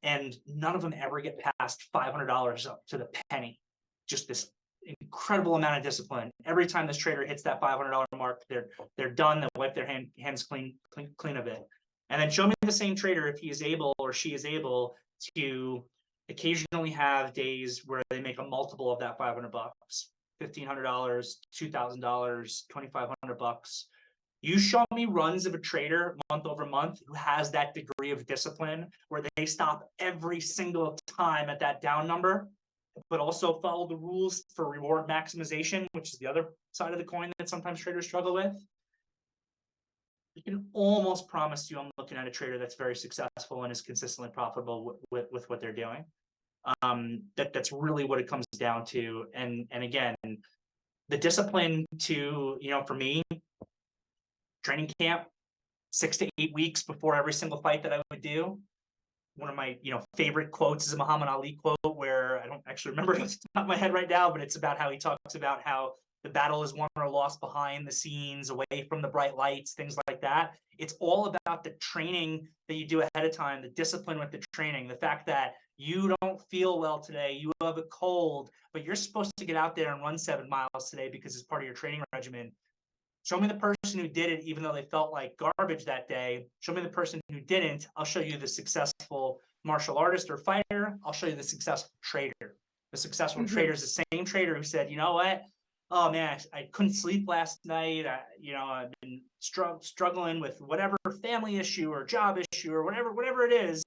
and none of them ever get past $500 up to the penny. Just this incredible amount of discipline. Every time this trader hits that $500 mark, they're done. They wipe their hands clean of it. And then show me the same trader if he is able or she is able to occasionally have days where they make a multiple of that $500, $1,500, $2,000, $2,500. You show me runs of a trader month over month who has that degree of discipline where they stop every single time at that down number, but also follow the rules for reward maximization, which is the other side of the coin that sometimes traders struggle with. You can almost promise you I'm looking at a trader that's very successful and is consistently profitable with what they're doing. That's really what it comes down to. And again, the discipline to, for me, training camp, 6 to 8 weeks before every single fight that I would do. One of my favorite quotes is a Muhammad Ali quote where I don't actually remember it off the top of my head right now, but it's about how he talks about how the battle is won or lost behind the scenes, away from the bright lights, things like that. It's all about the training that you do ahead of time, the discipline with the training, the fact that you don't feel well today, you have a cold, but you're supposed to get out there and run 7 miles today because it's part of your training regimen. Show me the person who did it, even though they felt like garbage that day. Show me the person who didn't. I'll show you the successful martial artist or fighter. I'll show you the successful trader. The successful trader is the same trader who said, you know what? Oh man, I couldn't sleep last night. I've been struggling with whatever family issue or job issue or whatever it is.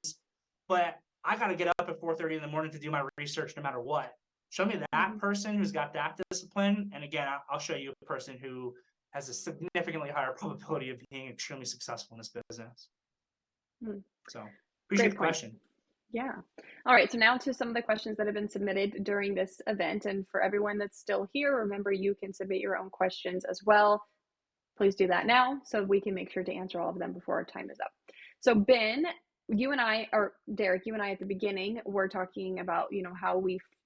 But I got to get up at 4:30 in the morning to do my research no matter what. Show me that person who's got that discipline. And again, I'll show you a person who has a significantly higher probability of being extremely successful in this business. So appreciate the question. Yeah. All right. So now to some of the questions that have been submitted during this event. And for everyone that's still here, remember you can submit your own questions as well. Please do that now so we can make sure to answer all of them before our time is up. So Ben, you and I, or Derek, you and I at the beginning were talking about,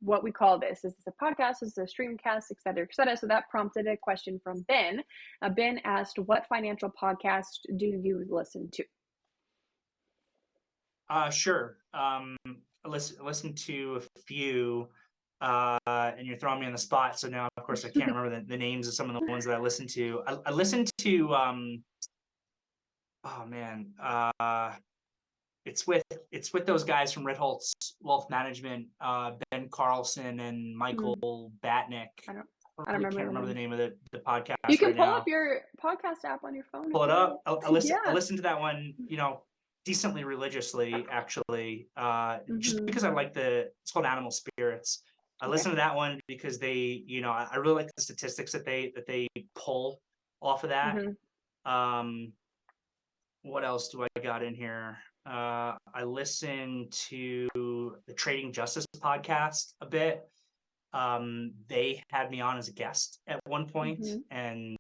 what we call this. Is this a podcast? Is this a streamcast, et cetera, et cetera. So that prompted a question from Ben. Ben asked, what financial podcast do you listen to? Sure. I listen to a few, and you're throwing me on the spot. So now, of course, I can't remember the names of some of the ones that I listen to. I listen to, oh man, it's with those guys from Ritholtz Wealth Management, Ben Carlson and Michael Batnick. I can't remember the name of the podcast. You can pull up your podcast app on your phone. Pull it up. I listen to that one, decently religiously, actually, just because I like it's called Animal Spirits. I listen to that one because they, I really like the statistics that they pull off of that. What else do I got in here? I listen to the Trading Justice podcast a bit. They had me on as a guest at one point, and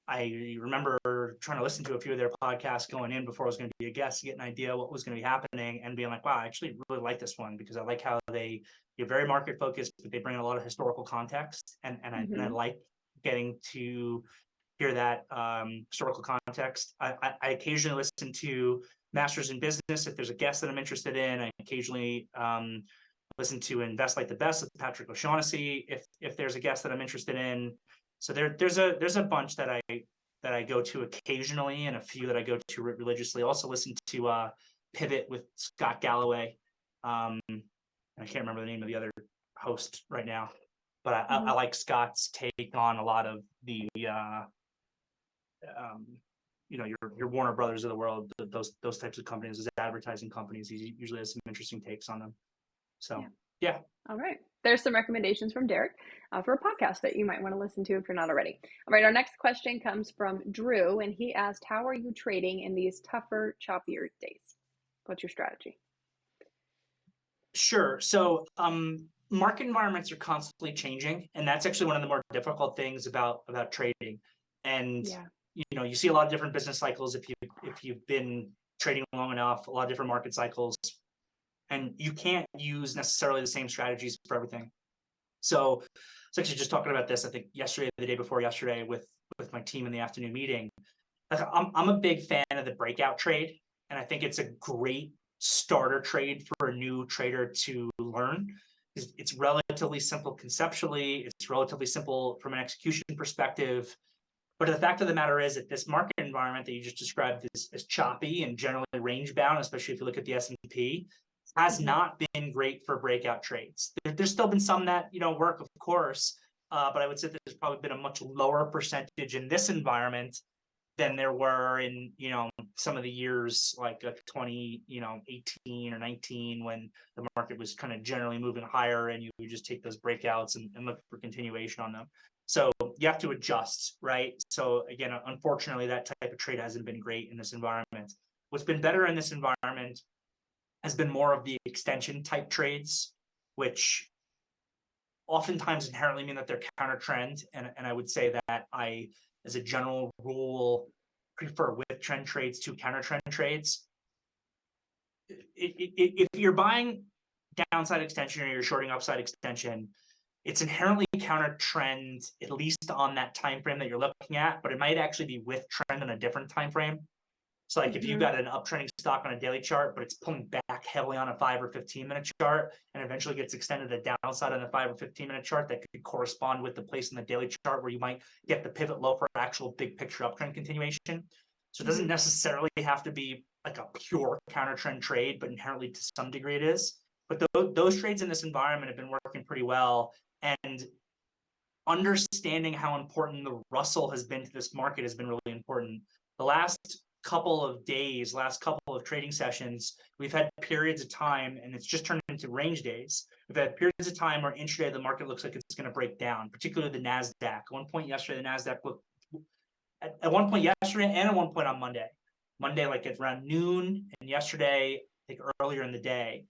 I remember trying to listen to a few of their podcasts going in before I was going to be a guest to get an idea what was going to be happening, and being like, wow, I actually really like this one because I like how you're very market focused, but they bring in a lot of historical context, and I like getting to hear that historical context. I occasionally listen to Masters in Business if there's a guest that I'm interested in. I occasionally listen to Invest Like the Best with Patrick O'Shaughnessy if there's a guest that I'm interested in. So there's a bunch that I go to occasionally, and a few that I go to religiously. Also listen to Pivot with Scott Galloway. I can't remember the name of the other host right now, but I like Scott's take on a lot of the your Warner Brothers of the world, those types of companies, those advertising companies. He usually has some interesting takes on them. So yeah. All right. There's some recommendations from Derek for a podcast that you might want to listen to if you're not already. All right. Our next question comes from Drew, and he asked, how are you trading in these tougher, choppier days? What's your strategy? Sure. So market environments are constantly changing, and that's actually one of the more difficult things about trading. And Yeah. you see a lot of different business cycles if you've been trading long enough, a lot of different market cycles, and you can't use necessarily the same strategies for everything. So I was actually just talking about this, I think yesterday, the day before yesterday, with my team in the afternoon meeting. Like, I'm a big fan of the breakout trade, and I think it's a great starter trade for a new trader to learn. It's relatively simple conceptually, it's relatively simple from an execution perspective. But the fact of the matter is that this market environment that you just described is choppy and generally range bound, especially if you look at the S&P, has not been great for breakout trades. There's still been some that work, of course, but I would say that there's probably been a much lower percentage in this environment than there were in some of the years like 2018 or 19, when the market was kind of generally moving higher and you would just take those breakouts and look for continuation on them. So you have to adjust, right? So again, unfortunately, that type of trade hasn't been great in this environment. What's been better in this environment has been more of the extension type trades, which oftentimes inherently mean that they're counter trend. And I would say that I, as a general rule, prefer with trend trades to counter trend trades. If you're buying downside extension or you're shorting upside extension, it's inherently counter trend, at least on that time frame that you're looking at, but it might actually be with trend on a different time frame. So like if you've got an uptrending stock on a daily chart, but it's pulling back heavily on a 5 or 15-minute chart, and eventually gets extended to downside on the 5 or 15-minute chart, that could correspond with the place in the daily chart where you might get the pivot low for actual big picture uptrend continuation. So it doesn't necessarily have to be like a pure counter trend trade, but inherently to some degree it is. But those trades in this environment have been working pretty well. And understanding how important the Russell has been to this market has been really important. The last couple of days, last couple of trading sessions, we've had periods of time, and it's just turned into range days. We've had periods of time where intraday the market looks like it's going to break down, particularly the NASDAQ. At one point yesterday, the NASDAQ looked, at one point yesterday and at one point on Monday. Monday, like at around noon, and yesterday, I think earlier in the day,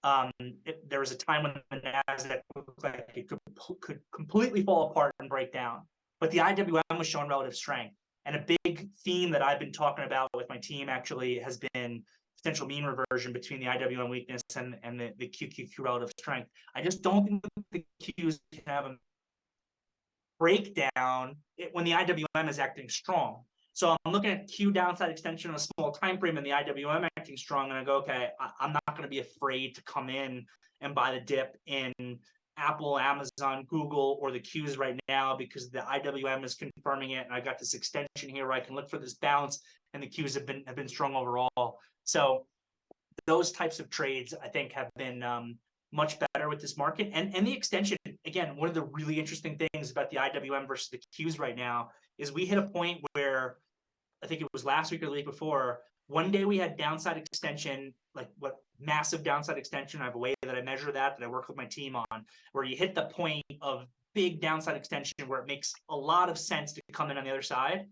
there was a time when the NASDAQ looked like it could completely fall apart and break down. But the IWM was showing relative strength. And a big theme that I've been talking about with my team actually has been potential mean reversion between the IWM weakness and the QQQ relative strength. I just don't think the Qs can have a breakdown when the IWM is acting strong. So I'm looking at Q downside extension on a small time frame and the IWM acting strong, and I go, okay, I'm not going to be afraid to come in and buy the dip in Apple, Amazon, Google, or the Qs right now, because the IWM is confirming it, and I got this extension here where I can look for this bounce, and the Qs have been strong overall. So those types of trades, I think, have been much better with this market. And the extension, again, one of the really interesting things about the IWM versus the Qs right now is we hit a point where, I think it was last week or the week before, one day we had downside extension, like what massive downside extension. I have a way that I measure that I work with my team on, where you hit the point of big downside extension where it makes a lot of sense to come in on the other side.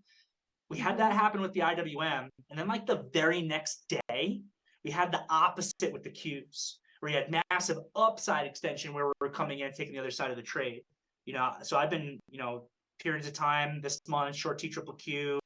We had that happen with the IWM. And then like the very next day, we had the opposite with the Qs, where you had massive upside extension where we're coming in and taking the other side of the trade. So I've been, periods of time this month, short TQQQ.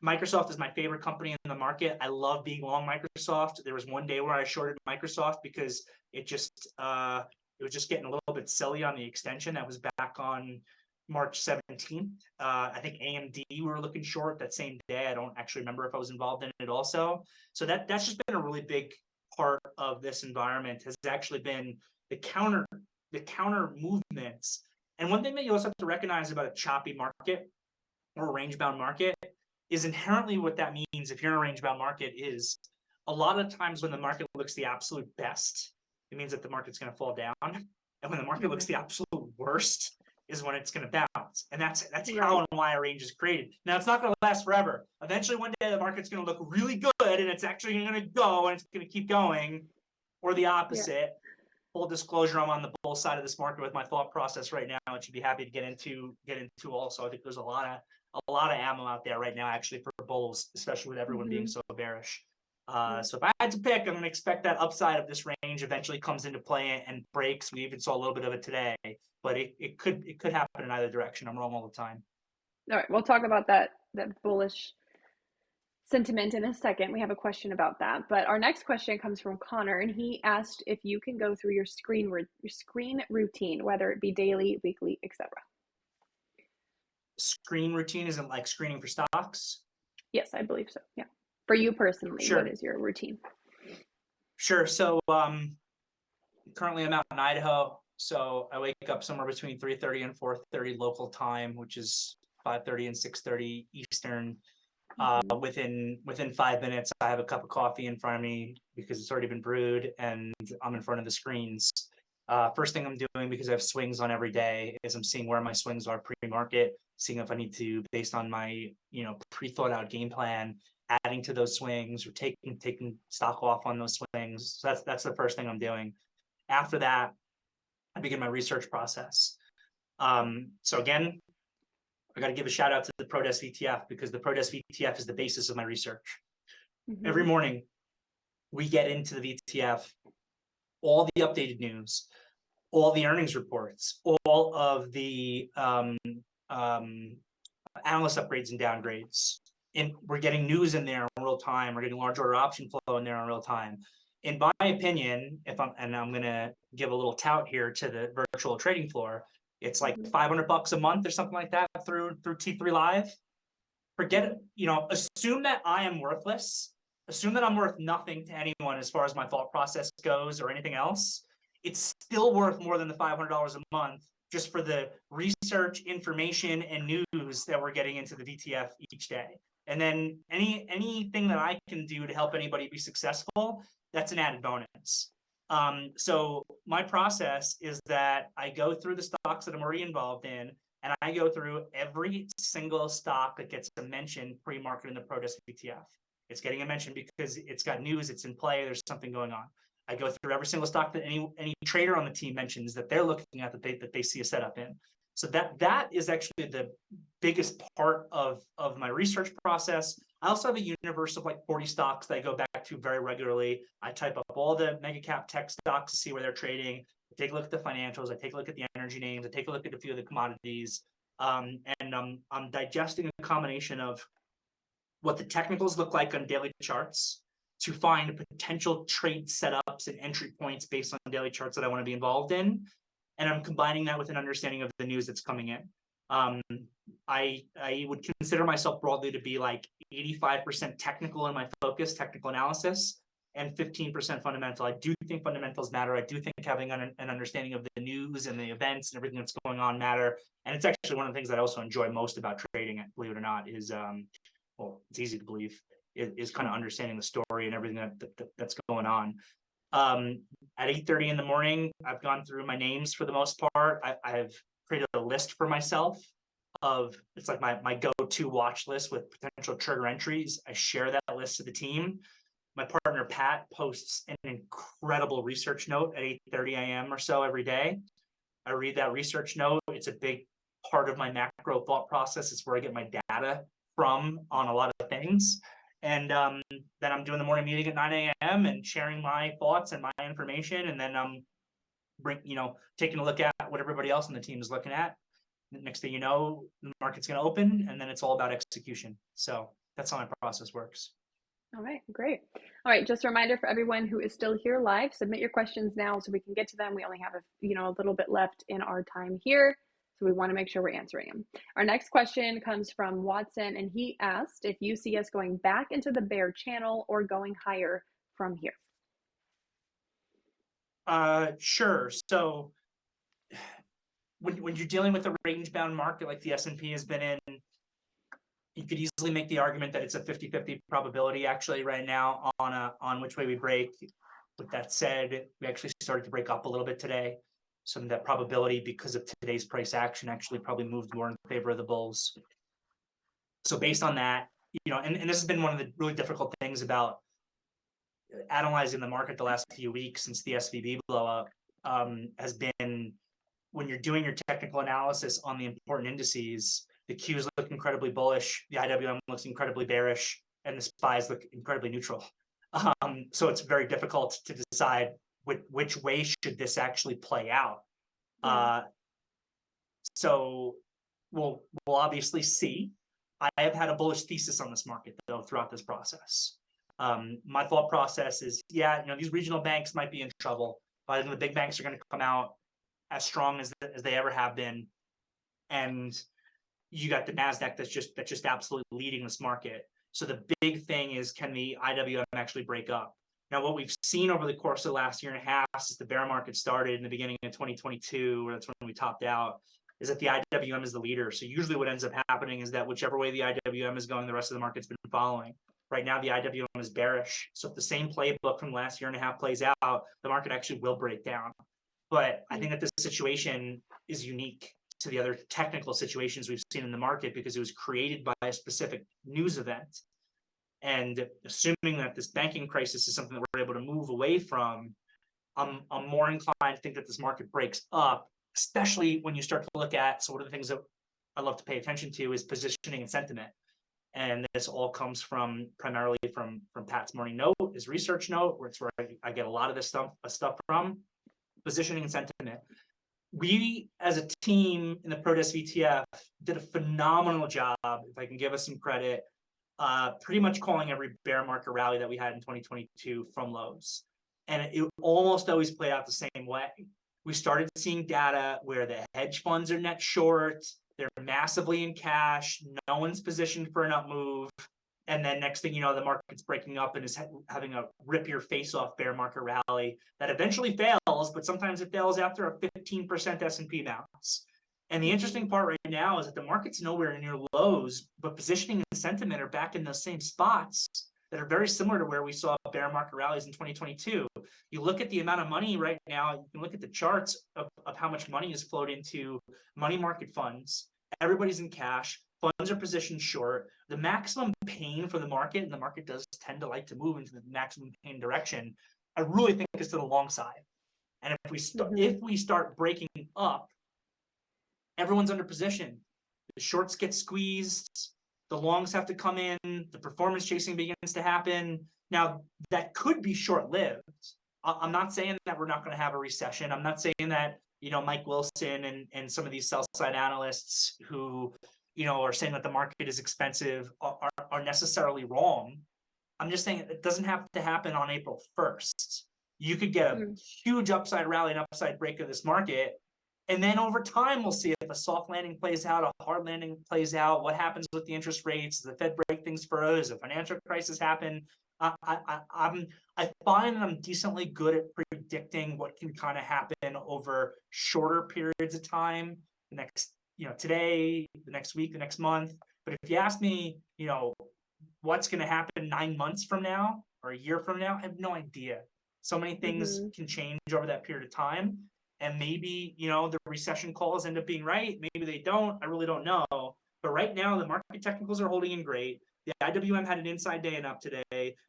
Microsoft is my favorite company in the market. I love being long Microsoft. There was one day where I shorted Microsoft because it was just getting a little bit silly on the extension. That was back on March 17th. I think AMD we were looking short that same day. I don't actually remember if I was involved in it also. So that's just been a really big part of this environment, has actually been the counter movements. And one thing that you also have to recognize about a choppy market or a range bound market is inherently what that means. If you're in a range bound market, is a lot of times when the market looks the absolute best, it means that the market's going to fall down. And when the market looks the absolute worst is when it's going to bounce. And that's how and why a range is created. Now, it's not going to last forever. Eventually, one day, the market's going to look really good, and it's actually going to go, and it's going to keep going, or the opposite. Yeah. Full disclosure, I'm on the bull side of this market with my thought process right now, which you'd be happy to get into also. I think there's a lot of ammo out there right now, actually, for bulls, especially with everyone being so bearish. So if I had to pick, I'm going to expect that upside of this range eventually comes into play and breaks. We even saw a little bit of it today, but it could happen in either direction. I'm wrong all the time. All right, we'll talk about that bullish sentiment in a second. We have a question about that, but our next question comes from Connor, and he asked if you can go through your screen routine, whether it be daily, weekly, etc. Screen routine isn't like screening for stocks. Yes, I believe so. Yeah. For you personally, Sure. what is your routine? Sure. So currently I'm out in Idaho. So I wake up somewhere between 3:30 and 4:30 local time, which is 5:30 and 6:30 Eastern. Within 5 minutes, I have a cup of coffee in front of me because it's already been brewed, and I'm in front of the screens. First thing I'm doing, because I have swings on every day, is I'm seeing where my swings are pre-market, seeing if I need to, based on my pre-thought out game plan, adding to those swings or taking stock off on those swings. So that's the first thing I'm doing. After that, I begin my research process. So again, I got to give a shout out to the ProDesk VTF, because the ProDesk VTF is the basis of my research. Every morning, we get into the VTF all the updated news, all the earnings reports, all of the analyst upgrades and downgrades. And we're getting news in there in real time. We're getting large order option flow in there in real time. In my opinion, I'm going to give a little tout here to the virtual trading floor, it's like $500 a month or something like that through T3 Live. Forget it. Assume that I am worthless. Assume that I'm worth nothing to anyone as far as my thought process goes or anything else. It's still worth more than the $500 a month just for the research, information, and news that we're getting into the VTF each day. And then anything that I can do to help anybody be successful, that's an added bonus. So my process is that I go through the stocks that I'm already involved in, and I go through every single stock that gets a mention pre-market in the ProDesk VTF. It's getting a mention because it's got news, it's in play, there's something going on. I go through every single stock that any trader on the team mentions that they're looking at, that they see a setup in. So that is actually the biggest part of my research process. I also have a universe of like 40 stocks that I go back to very regularly. I type up all the mega cap tech stocks to see where they're trading. I take a look at the financials. I take a look at the energy names. I take a look at a few of the commodities. And I'm digesting a combination of what the technicals look like on daily charts to find potential trade setups and entry points based on daily charts that I want to be involved in. And I'm combining that with an understanding of the news that's coming in. I would consider myself broadly to be like 85% technical in my focus, technical analysis, and 15% fundamental. I do think fundamentals matter. I do think having an understanding of the news and the events and everything that's going on matter. And it's actually one of the things that I also enjoy most about trading, believe it or not, is, well, it's easy to believe, is kind of understanding the story and everything that's going on. At 8:30 in the morning, I've gone through my names for the most part. I've created a list for myself of, it's like my go-to watch list with potential trigger entries. I share that list to the team. My partner, Pat, posts an incredible research note at 8:30 a.m. or so every day. I read that research note. It's a big part of my macro thought process. It's where I get my data from on a lot of things. And then I'm doing the morning meeting at 9 a.m. and sharing my thoughts and my information. And then I'm taking a look at what everybody else on the team is looking at. Next thing you know, the market's going to open, and then it's all about execution. So that's how my process works. All right, great. All right, just a reminder for everyone who is still here live, submit your questions now so we can get to them. We only have a little bit left in our time here, so we want to make sure we're answering them. Our next question comes from Watson, and he asked if you see us going back into the bear channel or going higher from here. Sure. So when you're dealing with a range-bound market like the S&P has been in, you could easily make the argument that it's a 50-50 probability actually right now on which way we break. With that said, we actually started to break up a little bit today. Some of that probability, because of today's price action, actually probably moved more in favor of the bulls. So based on that, and this has been one of the really difficult things about analyzing the market the last few weeks since the SVB blow up, has been when you're doing your technical analysis on the important indices, the Qs look incredibly bullish, the IWM looks incredibly bearish, and the SPYs look incredibly neutral. So it's very difficult to decide which way should this actually play out. Yeah. So we'll obviously see. I have had a bullish thesis on this market though throughout this process. My thought process is, yeah, these regional banks might be in trouble, but I think the big banks are going to come out as strong as they ever have been, and you got the Nasdaq that's just absolutely leading this market. So the big thing is, can the IWM actually break up? Now, what we've seen over the course of the last year and a half, since the bear market started in the beginning of 2022, where that's when we topped out, is that the IWM is the leader. So usually what ends up happening is that whichever way the IWM is going, the rest of the market's been following. Right now, the IWM is bearish. So if the same playbook from the last year and a half plays out, the market actually will break down. But I think that this situation is unique to the other technical situations we've seen in the market because it was created by a specific news event. And assuming that this banking crisis is something that we're able to move away from, I'm more inclined to think that this market breaks up, especially when you start to look at, so one of the things that I love to pay attention to is positioning and sentiment. And this all comes primarily from Pat's morning note, his research note, where it's where I get a lot of this stuff from. Positioning and sentiment. We as a team in the Prodesk VTF did a phenomenal job, if I can give us some credit, pretty much calling every bear market rally that we had in 2022 from lows. And it almost always played out the same way. We started seeing data where the hedge funds are net short, they're massively in cash, no one's positioned for an up move. And then next thing you know, the market's breaking up and is having a rip your face off bear market rally that eventually fails, but sometimes it fails after a 15% S&P bounce. And the interesting part right now is that the market's nowhere near lows, but positioning and sentiment are back in those same spots that are very similar to where we saw bear market rallies in 2022. You look at the amount of money right now, you can look at the charts of how much money is flowed into money market funds. Everybody's in cash. Funds are positioned short. The maximum pain for the market, and the market does tend to like to move into the maximum pain direction, I really think is to the long side. And if we start breaking up, everyone's under position. The shorts get squeezed. The longs have to come in. The performance chasing begins to happen. Now, that could be short-lived. I'm not saying that we're not going to have a recession. I'm not saying that, Mike Wilson and some of these sell-side analysts who, are saying that the market is expensive are necessarily wrong. I'm just saying it doesn't have to happen on April 1st. You could get a huge upside rally and upside break of this market. And then over time, we'll see if a soft landing plays out, a hard landing plays out, what happens with the interest rates, does the Fed break things further, does a financial crisis happen? I find that I'm decently good at predicting what can kind of happen over shorter periods of time, the next, today, the next week, the next month. But if you ask me, what's going to happen 9 months from now or a year from now, I have no idea. So many things can change over that period of time. And maybe, the recession calls end up being right. Maybe they don't. I really don't know. But right now, the market technicals are holding in great. The IWM had an inside day and up today.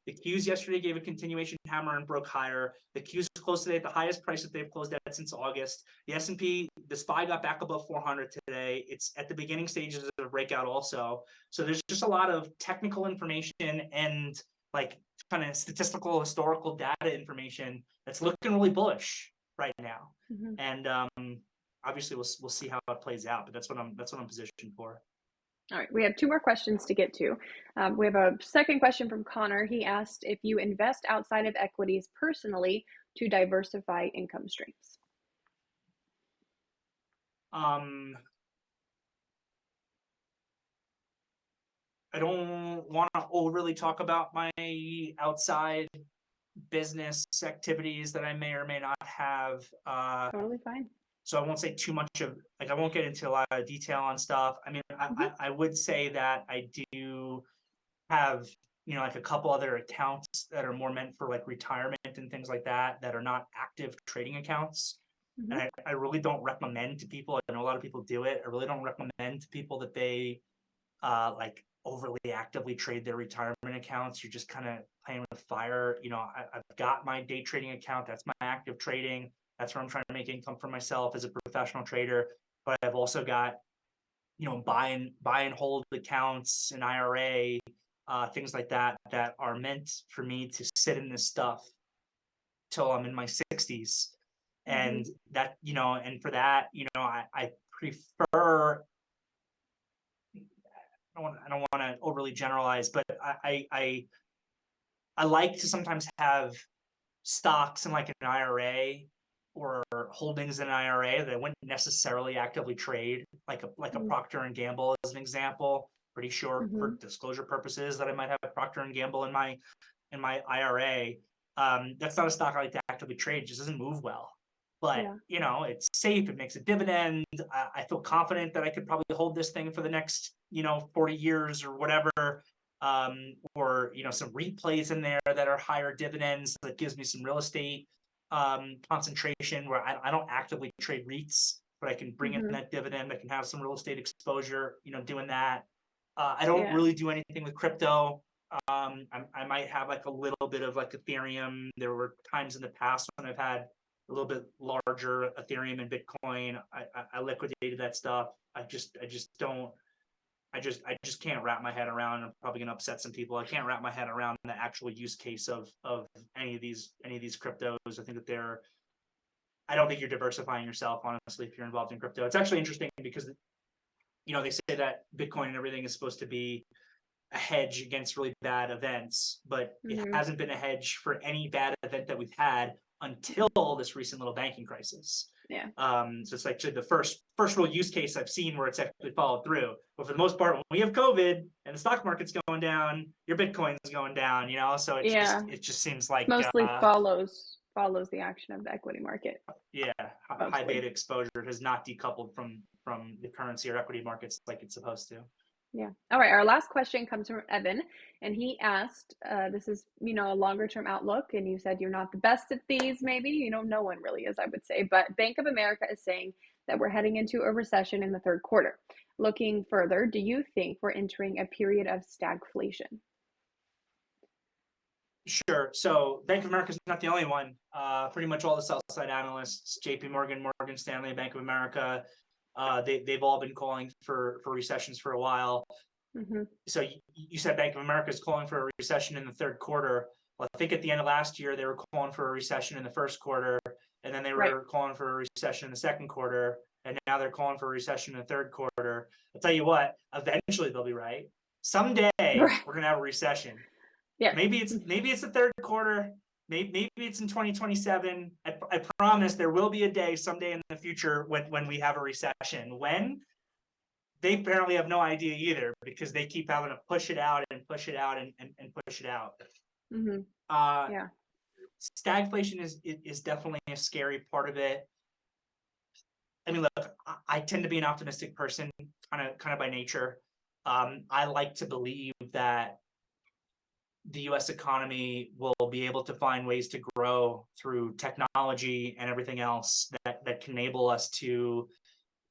The Qs yesterday gave a continuation hammer and broke higher. The Qs closed today at the highest price that they've closed at since August. The S&P, the SPY got back above 400 today. It's at the beginning stages of a breakout also. So there's just a lot of technical information and kind of statistical, historical data information that's looking really bullish right now. And obviously we'll see how it plays out, but that's what I'm positioned for. All right, we have 2 more questions to get to. We have a second question from Connor. He asked if you invest outside of equities personally to diversify income streams. I don't want to overly talk about my outside business activities that I may or may not have. Totally fine. So I won't say too much of, I won't get into a lot of detail on stuff. I mean, I would say that I do have, a couple other accounts that are more meant for retirement and things like that are not active trading accounts. And I really don't recommend to people, I know a lot of people do it, I really don't recommend to people that they overly actively trade their retirement accounts. You're just kind of playing with fire. I've got my day trading account. That's my active trading. That's where I'm trying to make income for myself as a professional trader. But I've also got, buy and hold accounts, an IRA, things like that that are meant for me to sit in this stuff till I'm in my 60s. Mm-hmm. And that, and for that, I prefer, I don't want to overly generalize, but I like to sometimes have stocks in like an IRA or holdings in an IRA that I wouldn't necessarily actively trade, like a Procter and Gamble as an example. Pretty sure Mm-hmm. for disclosure purposes that I might have Procter and Gamble in my IRA. That's not a stock I like to actively trade. It just doesn't move well. But Yeah. it's safe. It makes a dividend. I feel confident that I could probably hold this thing for the next 40 years or whatever. Or some replays in there that are higher dividends that gives me some real estate concentration where I don't actively trade REITs, but I can bring in Mm-hmm. that dividend. I can have some real estate exposure. Doing that. I don't Yeah. really do anything with crypto. I might have like a little bit of like Ethereum. There were times in the past when I've had a little bit larger Ethereum and Bitcoin. I liquidated that stuff. I just don't. I just can't wrap my head around. I'm probably gonna upset some people. I can't wrap my head around the actual use case of any of these cryptos. I think that they're. I don't think you're diversifying yourself, honestly, if you're involved in crypto. It's actually interesting because they say that Bitcoin and everything is supposed to be a hedge against really bad events, but it Mm-hmm. hasn't been a hedge for any bad event that we've had until this recent little banking crisis. Yeah. So it's actually the first real use case I've seen where it's actually followed through. But for the most part, when we have COVID and the stock market's going down, your Bitcoin's going down. So Yeah. it just seems like Mostly follows the action of the equity market, yeah, high mostly. beta exposure has not decoupled from the currency or equity markets like it's supposed to. Yeah. All right. Our last question comes from Evan, and he asked, this is, a longer term outlook, and you said you're not the best at these, maybe. No one really is, I would say. But Bank of America is saying that we're heading into a recession in the third quarter. Looking further, do you think we're entering a period of stagflation? Sure. So Bank of America is not the only one. Pretty much all the sell side analysts, J.P. Morgan, Morgan Stanley, Bank of America, they've all been calling for recessions for a while. Mm-hmm. So you said Bank of America is calling for a recession in the third quarter. Well, I think at the end of last year they were calling for a recession in the first quarter, and then they Right. were calling for a recession in the second quarter, and now they're calling for a recession in the third quarter. I'll tell you what, eventually they'll be right. Someday Right. we're gonna have a recession. Yes. Maybe it's the third quarter. Maybe it's in 2027. I promise there will be a day someday in the future when we have a recession. When? They apparently have no idea either because they keep having to push it out and push it out and push it out. Mm-hmm. Uh, Yeah. Stagflation is definitely a scary part of it. I mean, look, I tend to be an optimistic person, kind of by nature. I like to believe that the U.S. economy will be able to find ways to grow through technology and everything else that can enable us to,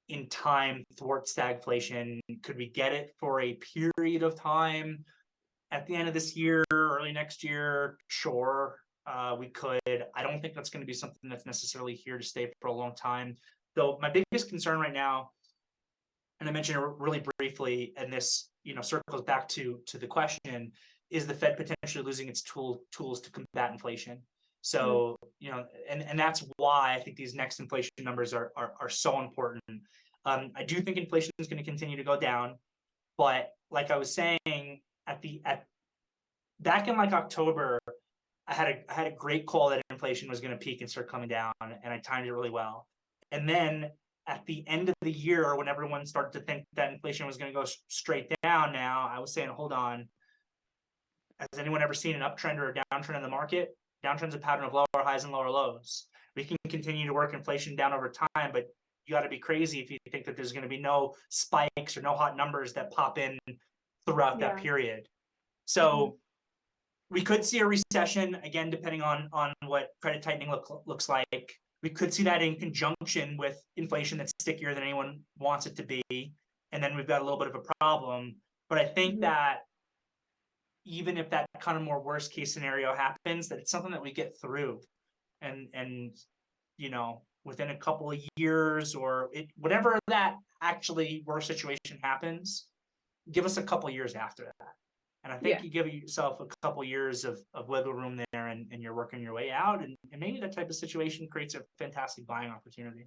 in time, thwart stagflation. Could we get it for a period of time at the end of this year, early next year? Sure, we could. I don't think that's going to be something that's necessarily here to stay for a long time. Though my biggest concern right now, and I mentioned it really briefly, and this circles back to the question, is the Fed potentially losing its tools to combat inflation. Mm. So and that's why I think these next inflation numbers are so important. I do think inflation is going to continue to go down, but like I was saying at back in like October, I had a great call that inflation was going to peak and start coming down, and I timed it really well. And then at the end of the year, when everyone started to think that inflation was going to go straight down, now I was saying, hold on, has anyone ever seen an uptrend or a downtrend in the market? Downtrend's a pattern of lower highs and lower lows. We can continue to work inflation down over time, but you got to be crazy if you think that there's going to be no spikes or no hot numbers that pop in throughout that Yeah. period. Mm-hmm. So we could see a recession again, depending on what credit tightening looks like. We could see that in conjunction with inflation that's stickier than anyone wants it to be, and then we've got a little bit of a problem. But I think Mm-hmm. that even if that kind of more worst case scenario happens, that it's something that we get through, and within a couple of years or whatever that actually worst situation happens, give us a couple of years after that. And I Yeah. think you give yourself a couple years of wiggle room there, and you're working your way out. And maybe that type of situation creates a fantastic buying opportunity.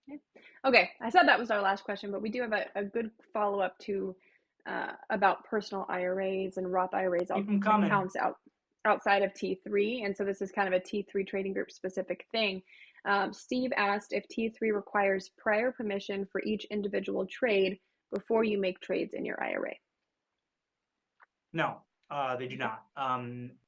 Yeah. Okay, I said that was our last question, but we do have a good follow-up to about personal IRAs and Roth IRAs Keep them coming. accounts outside of T3. And so this is kind of a T3 trading group specific thing. Steve asked if T3 requires prior permission for each individual trade before you make trades in your IRA. No, they do Okay. not.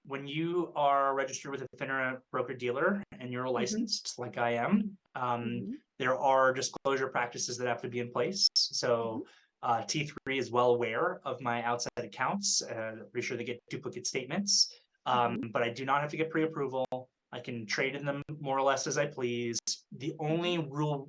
When you are registered with a FINRA broker dealer and you're Mm-hmm. licensed, like I am, Mm-hmm. there are disclosure practices that have to be in place. Mm-hmm. So T3 is well aware of my outside accounts. Pretty sure they get duplicate statements, Mm-hmm. but I do not have to get pre-approval. I can trade in them more or less as I please. The Mm-hmm. only real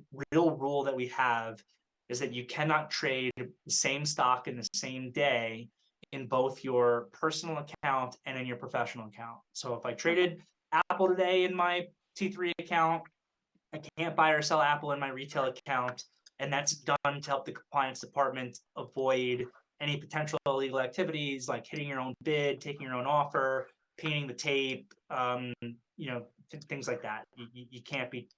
rule that we have is that you cannot trade the same stock in the same day in both your personal account and in your professional account. So if I Okay. traded Apple today in my T3 account, I can't buy or sell Apple in my retail account. And that's done to help the compliance department avoid any potential illegal activities like hitting your own bid, taking your own offer, painting the tape, things like that. You can't be,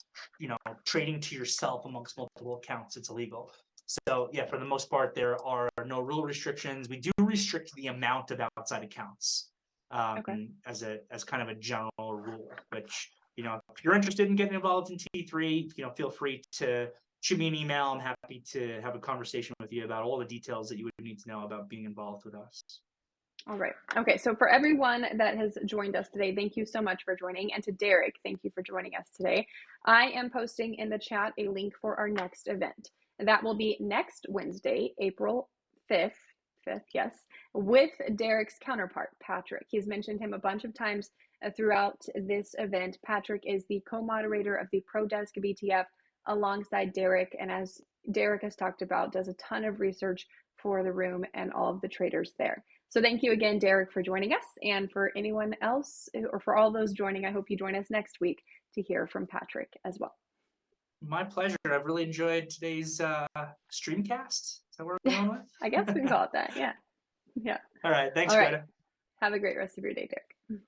trading to yourself amongst multiple accounts. It's illegal. So yeah, for the most part, there are no rule restrictions. We do restrict the amount of outside accounts Okay. as kind of a general rule. Which if you're interested in getting involved in T3, feel free to shoot me an email. I'm happy to have a conversation with you about all the details that you would need to know about being involved with us. All right. Okay. So for everyone that has joined us today, thank you so much for joining. And to Derrick, thank you for joining us today. I am posting in the chat a link for our next event. That will be next Wednesday, April 5th. 5th, yes, with Derrick's counterpart, Patrick. He's mentioned him a bunch of times throughout this event. Patrick is the co-moderator of the ProDesk of ETF alongside Derrick. And as Derrick has talked about, does a ton of research for the room and all of the traders there. So thank you again, Derrick, for joining us. And for anyone else, or for all those joining, I hope you join us next week to hear from Patrick as well. My pleasure. I've really enjoyed today's streamcast. Is that what we're going with? I guess we can call it that. Yeah. Yeah. All right. Thanks, All right. Greta. Have a great rest of your day, Derrick.